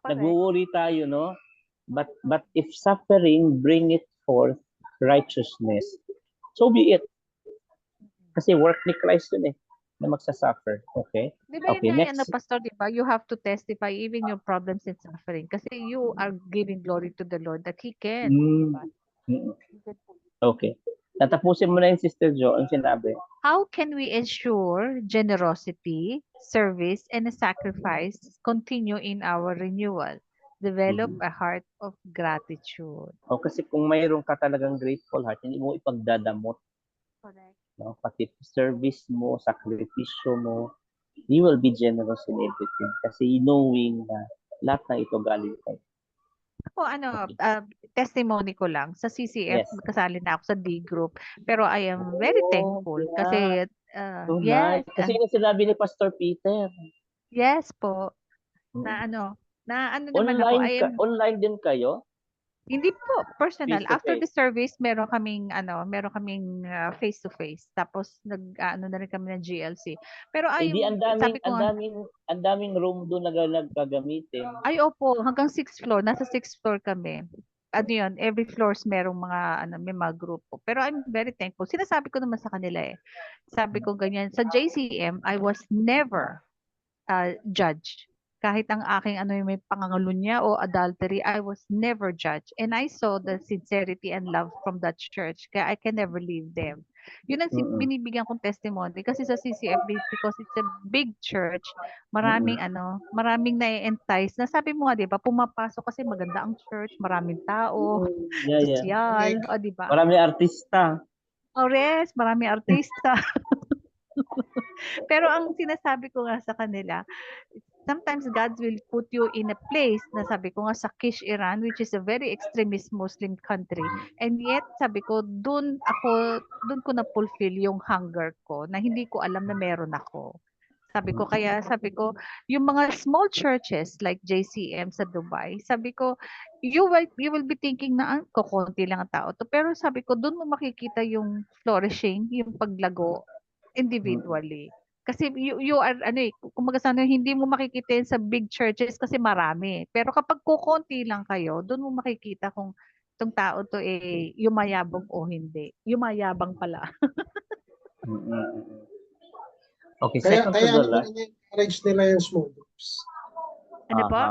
Nag-worry tayo, no? But if suffering bring it forth righteousness, so be it. Kasi work ni Christ yun na magsasuffer. Okay? Di ba Okay, yun next. pastor, di ba? You have to testify even your problems and suffering kasi you are giving glory to the Lord that He can. Okay. Tatapusin mo na yung Sister Jo ang sinabi. How can we ensure generosity, service, and sacrifice continue in our renewal? Develop a heart of gratitude. Kasi kung mayroon ka talagang grateful heart, hindi mo ipagdadamot. Correct. No? Pati service mo, sakripisyo mo, you will be generous in everything. Kasi knowing na lahat na ito galing kayo. Testimony ko lang. Sa CCF, Yes. kasali na ako sa D group. Pero I am very thankful kasi Nice. Kasi yung sinabi ni Pastor Peter. Yes po. Na naman ako. Online din kayo? Hindi po, personal. Face to After face. the service, meron kaming face to face. Tapos na rin kami ng GLC. Pero ang daming room doon na nagkagamitin. Ay opo, hanggang 6th floor, nasa 6th floor kami. Every floors merong may mga grupo. Pero I'm very thankful. Sinasabi ko naman sa kanila Sabi ko ganyan, sa JCM, I was never judged. kahit ang aking ano yung may pangangalunya o adultery, I was never judged. And I saw the sincerity and love from that church. Kaya I can never leave them. Yun ang Mm-mm. binibigyan kong testimony. Kasi sa CCFD, because it's a big church, Mm-mm. maraming na-entice. Nasabi mo nga, di ba, pumapasok kasi maganda ang church, maraming tao, Yeah, yeah. sosyal, o di ba? Marami artista. Ores, maraming artista. Pero ang sinasabi ko nga sa kanila, sometimes God will put you in a place na sabi ko nga sa Kish, Iran, which is a very extremist Muslim country. And yet, sabi ko, doon ko na-fulfill yung hunger ko na hindi ko alam na meron ako. Sabi ko, yung mga small churches like JCM sa Dubai, sabi ko, you will be thinking na kukunti lang ang tao to. Pero sabi ko, doon mo makikita yung flourishing, yung paglago individually. Kasi you are, kumbaga sa hindi mo makikita yun sa big churches kasi marami. Pero kapag kukunti lang kayo, doon mo makikita kung itong tao to yumayabang o hindi. Yumayabang pala. Mm-mm. Okay, Kaya second to kaya the nila last. ini-encourage nila yung small groups. Ano po?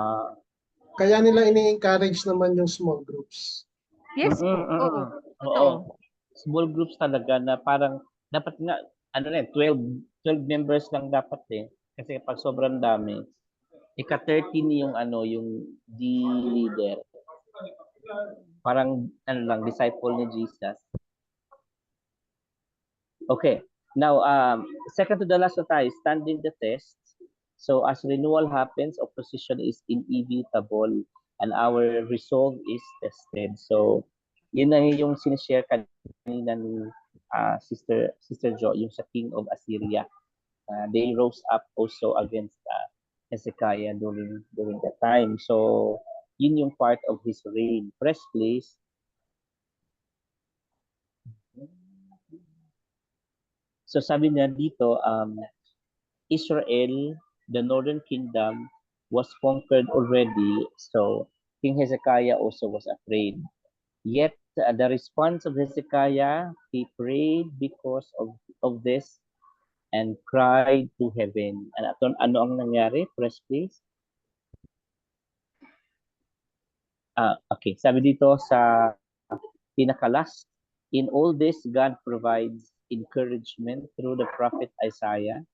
Kaya nila ini-encourage naman yung small groups. Yes po. Oo. Totoo. Small groups talaga na parang dapat nga 12 members lang dapat kasi pag sobrang dami ika-13 yung yung D leader. Parang disciple ni Jesus. Okay. Now, second to the last na tayo, standing the test. So as renewal happens, opposition is inevitable and our resolve is tested. So yun na yung sinishare kanina ni Sister Jo, yung sa king of Assyria. They rose up also against Hezekiah during that time. So yun yung part of his reign. Press please. So sabi niya dito, Israel, the northern kingdom, was conquered already. So King Hezekiah also was afraid. Yet the response of Hezekiah, he prayed because of this and cried to heaven. Ano ang nangyari? Press please. Okay, sabi dito sa pinaka-last, in all this, God provides encouragement through the prophet Isaiah,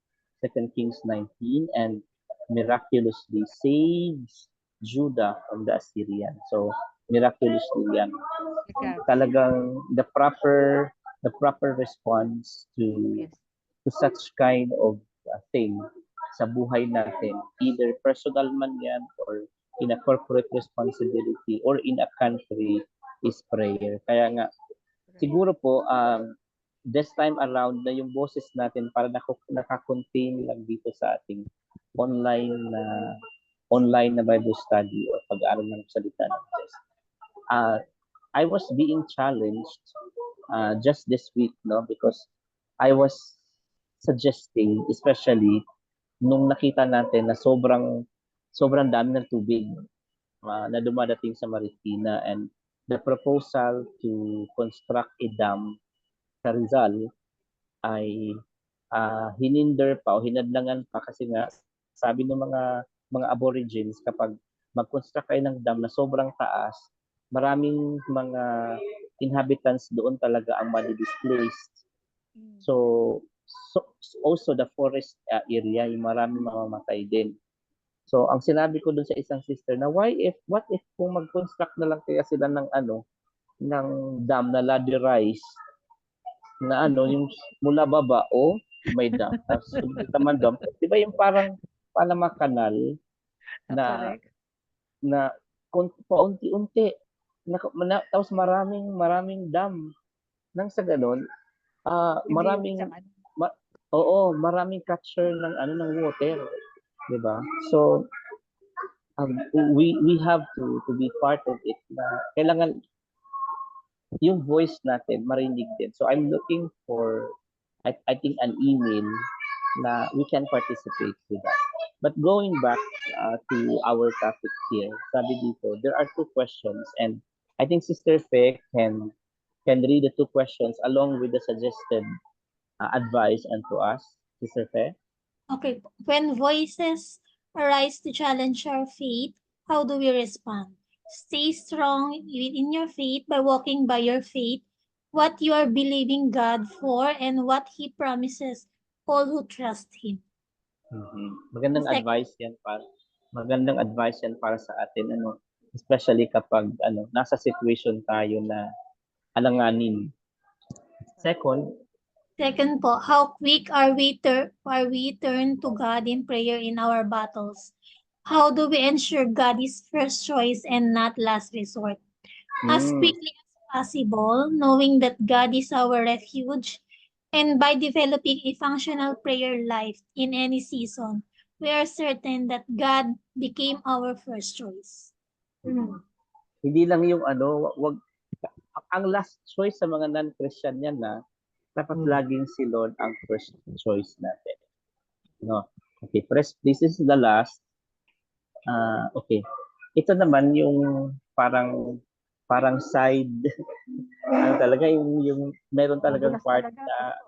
2 Kings 19, and miraculously saves Judah from the Assyrian. So, miraculously yan. Talagang the proper response to such kind of thing sa buhay natin, either personal man yan or in a corporate responsibility or in a country, is prayer. Kaya nga, siguro po, this time around na yung boses natin para nakakontain lang dito sa ating online na Bible study o pag-aaral ng salita ng Diyos. I was being challenged just this week, because I was suggesting, especially nung nakita natin na sobrang dami ng tubig na dumadating sa Marikina, and the proposal to construct a dam sa Rizal ay hininder pa o hinadlangan pa kasi nga sabi ng mga aborigines, kapag mag-construct kayo ng dam na sobrang taas, maraming mga inhabitants doon talaga ang madi-displaced. So also the forest area, yung maraming mamamatay din. So ang sinabi ko dun sa isang sister na what if kung mag-construct na lang kaya sila ng ng dam na ladderized na yung mula baba may dam tapos naman dam, di ba yung parang Panama Canal na paunti-unti tapos maraming dam nang sa ganun maraming catcher ng water, di ba? So we have to be part of it na kailangan yung voice natin marinig din. So I'm looking for I think an email na we can participate with that. But going back to our topic here, sabi dito, there are two questions, and I think Sister Fe can read the two questions along with the suggested advice unto us. Sister Fe? Okay. When voices arise to challenge our faith, how do we respond? Stay strong within your faith by walking by your faith, what you are believing God for, and what He promises all who trust Him. Magandang Second. advice yan para sa atin, especially kapag nasa situation tayo na alanganin. Second Po, how quick are we turn to God in prayer in our battles? How do we ensure God is first choice and not last resort? As quickly as possible, knowing that God is our refuge, and by developing a functional prayer life in any season, we are certain that God became our first choice. Hindi lang yung wag ang last choice sa mga non-Christian yan dapat laging si Lord ang first choice natin. Okay, this is the last. Okay. Ito naman yung parang side talaga yung meron talagang part na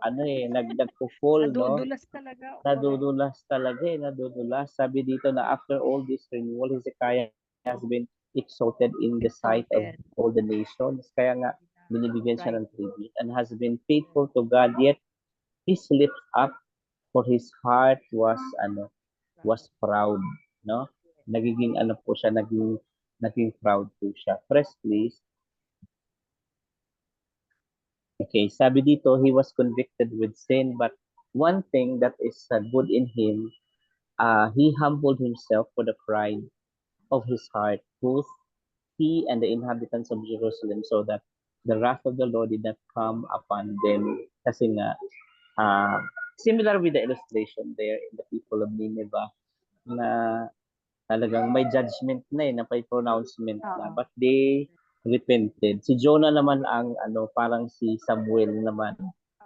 nagpo-fall, Nadudulas talaga. nadudulas. Sabi dito na after all this renewal, Hezekiah has been exalted in the sight of all the nations. Kaya nga binibigyan siya ng tribute and has been faithful to God, yet he slipped up, for his heart was proud, naging po siya, naging proud po siya. Press please. Okay, sabi dito, he was convicted with sin, but one thing that is good in him, he humbled himself for the pride of his heart, both he and the inhabitants of Jerusalem, so that the wrath of the Lord did not come upon them. Kasi nga, similar with the illustration there in the people of Nineveh, na talagang may judgment na may pronouncement na, but they repented. Si Jonah naman ang parang si Samuel naman.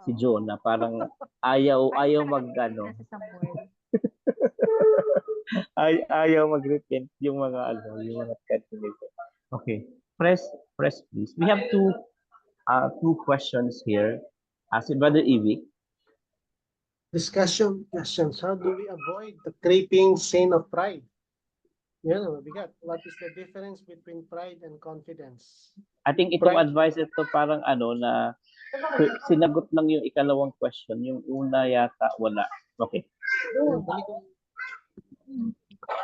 Si Jonah parang ayaw ayaw mag-repent yung mga candidates. Okay. Press please. We have two questions here. Si Brother Ivy. Questions. How do we avoid the creeping sin of pride? Mabigat. What is the difference between pride and confidence? I think itong advice ito parang na sinagot lang yung ikalawang question. Yung una yata wala. Okay.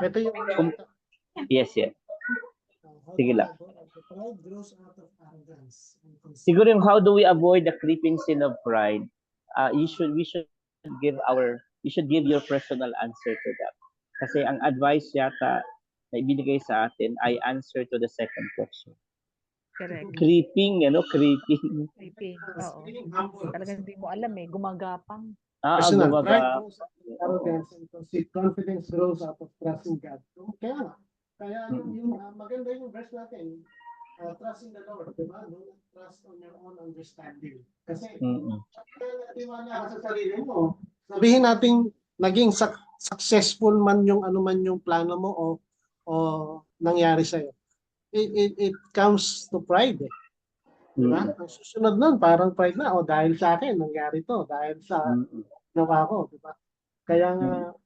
Ito yung Yes. Sige lang. Siguro yung how do we avoid the creeping sin of pride? We should give your personal answer to that. Kasi ang advice yata na ibinigay sa atin ay answer to the second question. Correct. Creeping. Creeping. Oo. Talagang hindi mo alam gumagapang. Personal pride grows out of arrogance and confidence grows out of trusting God. Kaya yung maganda yung verse natin, trust in the Lord, diba? Don't trust on your own understanding. Kasi tiwala ka sa sarili mo, sabihin natin naging successful man yung yung plano mo o nangyari sa'yo. It comes to pride. Diba? Ang susunod nun, parang pride na, dahil sa akin, nangyari to, dahil sa ginawa ko, diba? Kaya nga,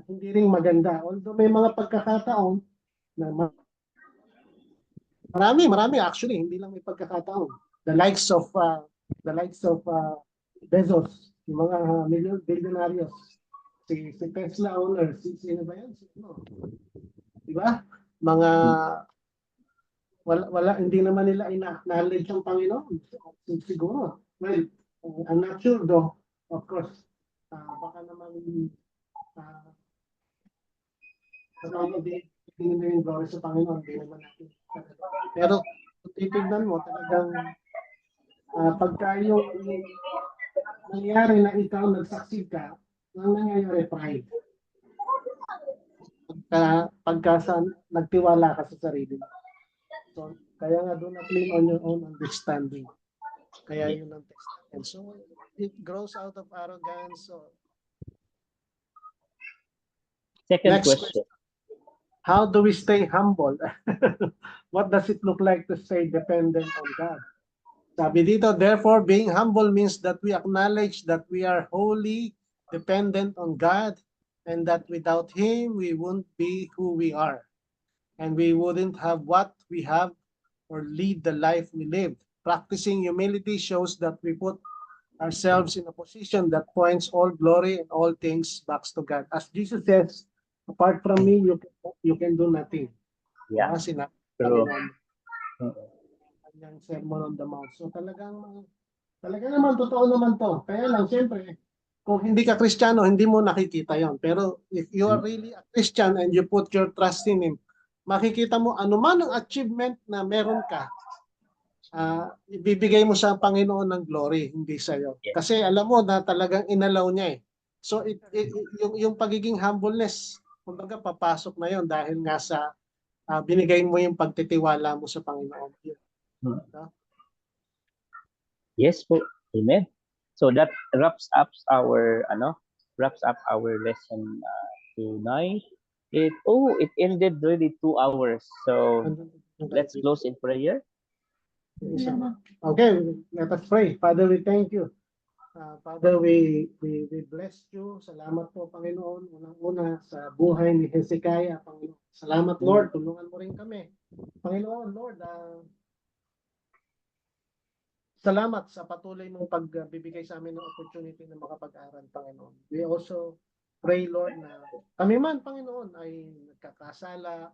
hindi rin maganda. Although may mga pagkakataon na marami actually, hindi lang may pagkakataon. The likes of Bezos, yung mga billionaires, si Tesla owner, sino ba yan? Diba? Mga wala hindi naman nila ina-acknowledge ang Panginoon. Siguro. Well, I'm not sure though. Of course, baka naman hindi na yung glory sa Panginoon, hindi naman natin. Pero kung titignan mo, talagang pagka yung nangyari na ikaw nagsaksig ka, ang nangyayari pride. Pagka nagtiwala ka sa sarili mo. So, kaya nga do not lean on your own understanding. Kaya yun ang text. And so, it grows out of arrogance. So, second next question. How do we stay humble? What does it look like to stay dependent on God? Sabi dito, therefore, being humble means that we acknowledge that we are wholly dependent on God and that without Him, we wouldn't be who we are, and we wouldn't have what we have or lead the life we live. Practicing humility shows that we put ourselves in a position that points all glory and all things back to God. As Jesus says, apart from me, you can do nothing. Yeah, Sinabi ng true. Panginoon, Mm. kanyang Sermon on the Mount. So talaga naman, totoo naman to. Kaya lang, siyempre, kung hindi ka Kristiyano, hindi mo nakikita yon. Pero if you are really a Christian and you put your trust in Him, makikita mo anuman ang achievement na meron ka, ibibigay mo sa Panginoon ng glory, hindi sa iyo. Yes. Kasi alam mo na talagang inalaw niya eh. So yung pagiging humbleness, kumbaga papasok na yon dahil nga sa binigay mo yung pagtitiwala mo sa Panginoon. Hmm. No? Yes po. Amen. So that wraps up our lesson tonight. It ended really 2 hours. So let's close in prayer. Okay, let us pray. Father, we thank you. Father, we bless you. Salamat po, Panginoon. Unang-una sa buhay ni Hezekiah, Panginoon. Salamat, Lord. Tulungan mo rin kami. Panginoon, Lord, salamat sa patuloy mong pagbibigay sa amin ng opportunity na makapag-aral, Panginoon. We also pray, Lord, na kami man, Panginoon, ay nagkakasala,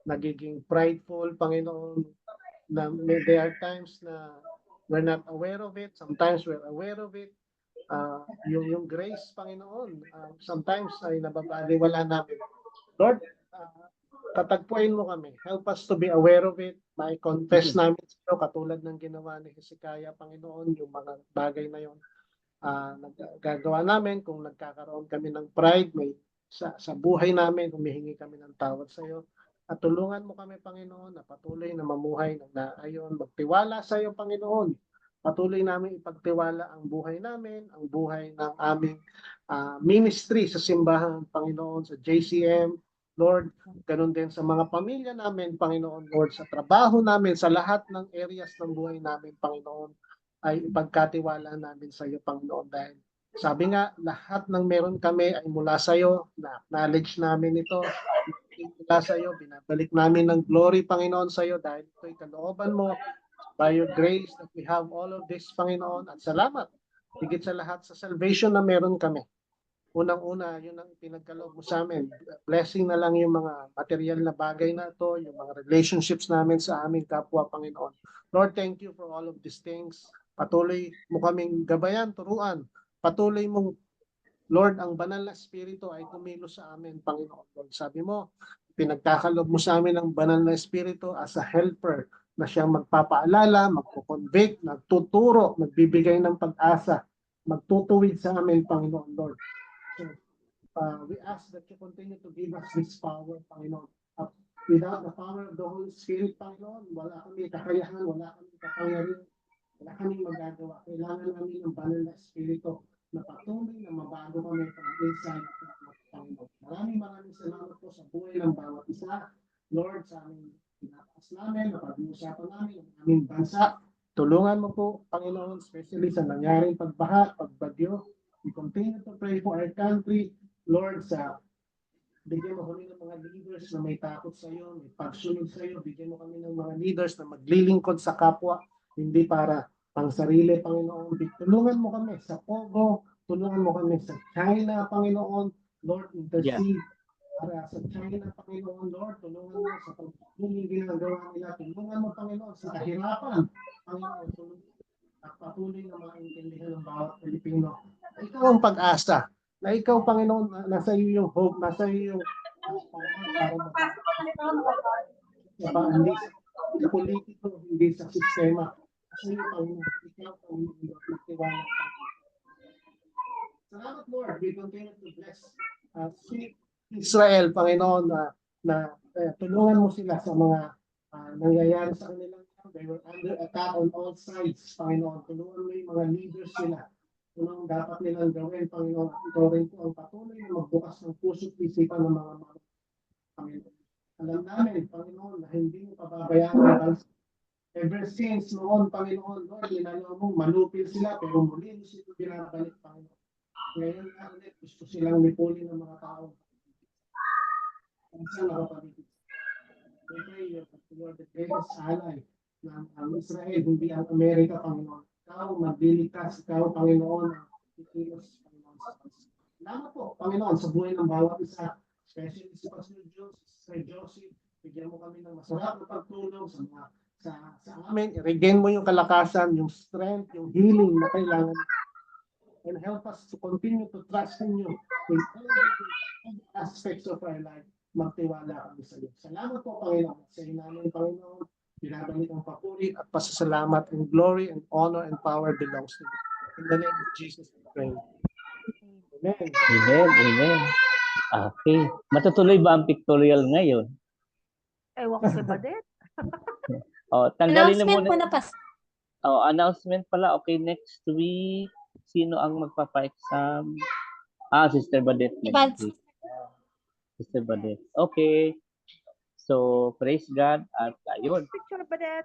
nagiging prideful, Panginoon, na there are times na we're not aware of it, sometimes we're aware of it. Yung grace, Panginoon, sometimes ay nababaliwala namin. Lord, tatagpuin mo kami. Help us to be aware of it. May confess namin sa iyo, katulad ng ginawa ni Hezekiah, Panginoon, yung mga bagay na yun. Gagawa namin kung nagkakaroon kami ng pride, sa buhay namin, humihingi kami ng tawad sa iyo. At tulungan mo kami, Panginoon, na patuloy na mamuhay ng naayon, magtiwala sa iyo, Panginoon. Patuloy namin ipagtiwala ang buhay namin, ang buhay ng aming ministry sa simbahan, Panginoon, sa JCM, Lord, ganun din sa mga pamilya namin, Panginoon, Lord, sa trabaho namin, sa lahat ng areas ng buhay namin, Panginoon, ay ipagkatiwala namin sa iyo, Panginoon, dahil sabi nga, lahat ng meron kami ay mula sa iyo, na-acknowledge namin ito, mula sa iyo, binabalik namin ng glory, Panginoon, sa iyo, dahil ito'y kalooban mo, by your grace that we have all of this, Panginoon, at salamat, higit sa lahat sa salvation na meron kami. Unang-una, yun ang pinagkaloob mo sa amin. Blessing na lang yung mga material na bagay na ito, yung mga relationships namin sa aming kapwa, Panginoon. Lord, thank you for all of these things. Patuloy mo kaming gabayan, turuan. Patuloy mong, Lord, ang banal na Espiritu ay kumilos sa amin, Panginoon. Lord, sabi mo, pinagkakaloob mo sa amin ang banal na Espiritu as a helper na siyang magpapaalala, magpo-convict, nagtuturo, magbibigay ng pag-asa, magtutuwid sa amin, Panginoon, Lord. So, we ask that you continue to give us this power, Panginoon. Without the power of the Holy Spirit, Panginoon, wala kami kakayahan, wala kami kapangyarihan, wala kami magagawa. Kailangan namin ng banal na Espiritu na patuloy na mabago kami from inside out, Panginoon. Maraming salamat po sa buhay ng bawat isa. Lord, sa aming pinataas namin, napag-uusapan namin ang aming bansa. Tulungan mo po, Panginoon, especially sa nangyaring pagbaha, pagbagyo. We continue to pray for our country. Lord, bigyan mo kami ng mga leaders na may takot sa iyo, may pagsunod sa iyo. Bigyan mo kami ng mga leaders na maglilingkod sa kapwa, hindi para pang sarili, Panginoon. Tulungan mo kami sa Pogo, tulungan mo kami sa China, Panginoon. Lord, intercede para sa China, Panginoon. Lord, tulungan mo sa pagpapatuloy ginagawa nila. Tulungan mo, Panginoon, sa kahirapan. Panginoon, tulungan at patuloy na maintindihan ng bawat Pilipino. Ikaw ang pag-asa. Na ikaw, Panginoon, nasa iyo yung hope, nasa iyo yung para hindi sa politiko, hindi sa sistema. Kasi iyo, Panginoon, ikaw, Panginoon, magtiwala. Salamat, Lord. We continue to bless Israel, Panginoon, na tulungan mo sila sa mga nangyayari sa kanilang. They were under attack on all sides, Panginoon. Tulungan mo yung mga leaders sila. Tulungan dapat nilang gawin, Panginoon. Ikaw rin po ang patuloy na magbukas ng puso't isipan ng mga Panginoon. Alam namin, Panginoon, na hindi mo pababayaan. Ever since noon, Panginoon, Lord, linalaw mo, manupil sila, pero muli mo sila binabalik, Panginoon. Ngayon na ulit, gusto silang lipulin ng mga tao. Minsan nakapagigit. Siyempre, you're the greatest ally ng ang Israel, hindi ang Amerika, Panginoon. Ikaw, magliligtas, ikaw, Panginoon, ang kikilos, Panginoon, sa bansa. Salamat po, Panginoon, sa buhay ng bawat isa, especially si Pastor Sir Josie, bigyan mo kami ng masarap na pagtulong sa amin, i-regain mo yung kalakasan, yung strength, yung healing na kailangan, and help us to continue to trust in you in every aspects of our life. Magtiwala kami sa iyo. Salamat po, Panginoon. Sa iyo namin, Panginoon, binabalik ang papuri at pasasalamat and glory and honor and power belongs to you. In the name of Jesus, we pray. Amen. Amen, amen. Okay. Matutuloy ba ang pictorial ngayon? Ewan ko kay Badet. Tanggalin na Announcement muna. po na pas. Announcement pala. Okay, next week, sino ang magpapa-exam? Sister Badet. next week. Sister Badet. Okay. So, praise God. At ayun. Picture Badet.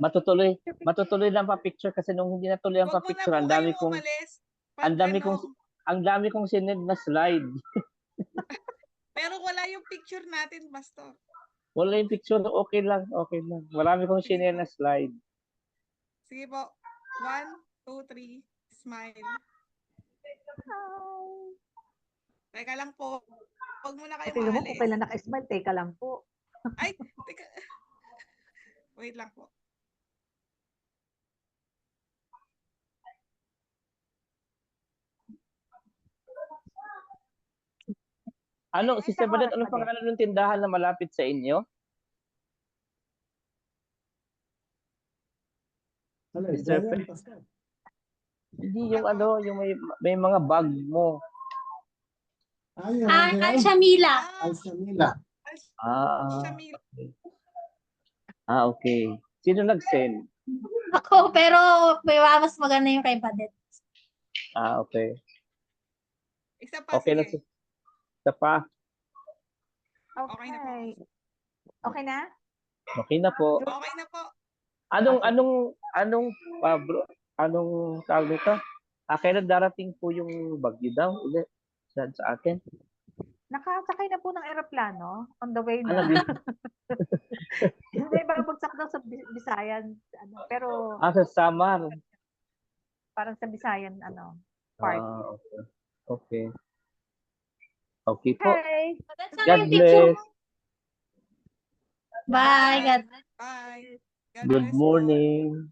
Matutuloy lang pa picture kasi nung hindi natuloy ang Huwag mo na pa-picture, po ang dami kayong kong umalis. ang dami kong sinend na slide. Pero wala yung picture natin, Pastor. Wala yung picture, okay lang. Marami kong Sige sinend po. na slide. Sige po. 1, 2, 3. Smile. Teka lang po. Huwag mo na kayo Tingnan mo kung maalis. kailan naka-smile. Teka lang po. Ay, teka. Wait lang po. Sister Badet, anong pangalan ng tindahan na malapit sa inyo? Sister Ayan, Fe? Pastor. Hindi yung yung may mga bag mo. Ayan, Alchamila. Alchamila. Shamil. Okay. Sino nag-send? Ako, pero mas maganda yung kay Badet. Okay. Isa pa, Okay na. sige. Isa pa. Okay na po. Okay na? Okay na po. Okay na po. Anong tawag nito? Kailan darating po yung bagyo daw ulit sa atin? Nakasakay na po ng eroplano on the way Ano na. Hindi, babagsak daw sa Bisayan. Pero sa Samar. parang sa Bisayan, part. Okay. Okay po. Okay. God bless. Bye. God bless. Bye. God Good bless po. morning.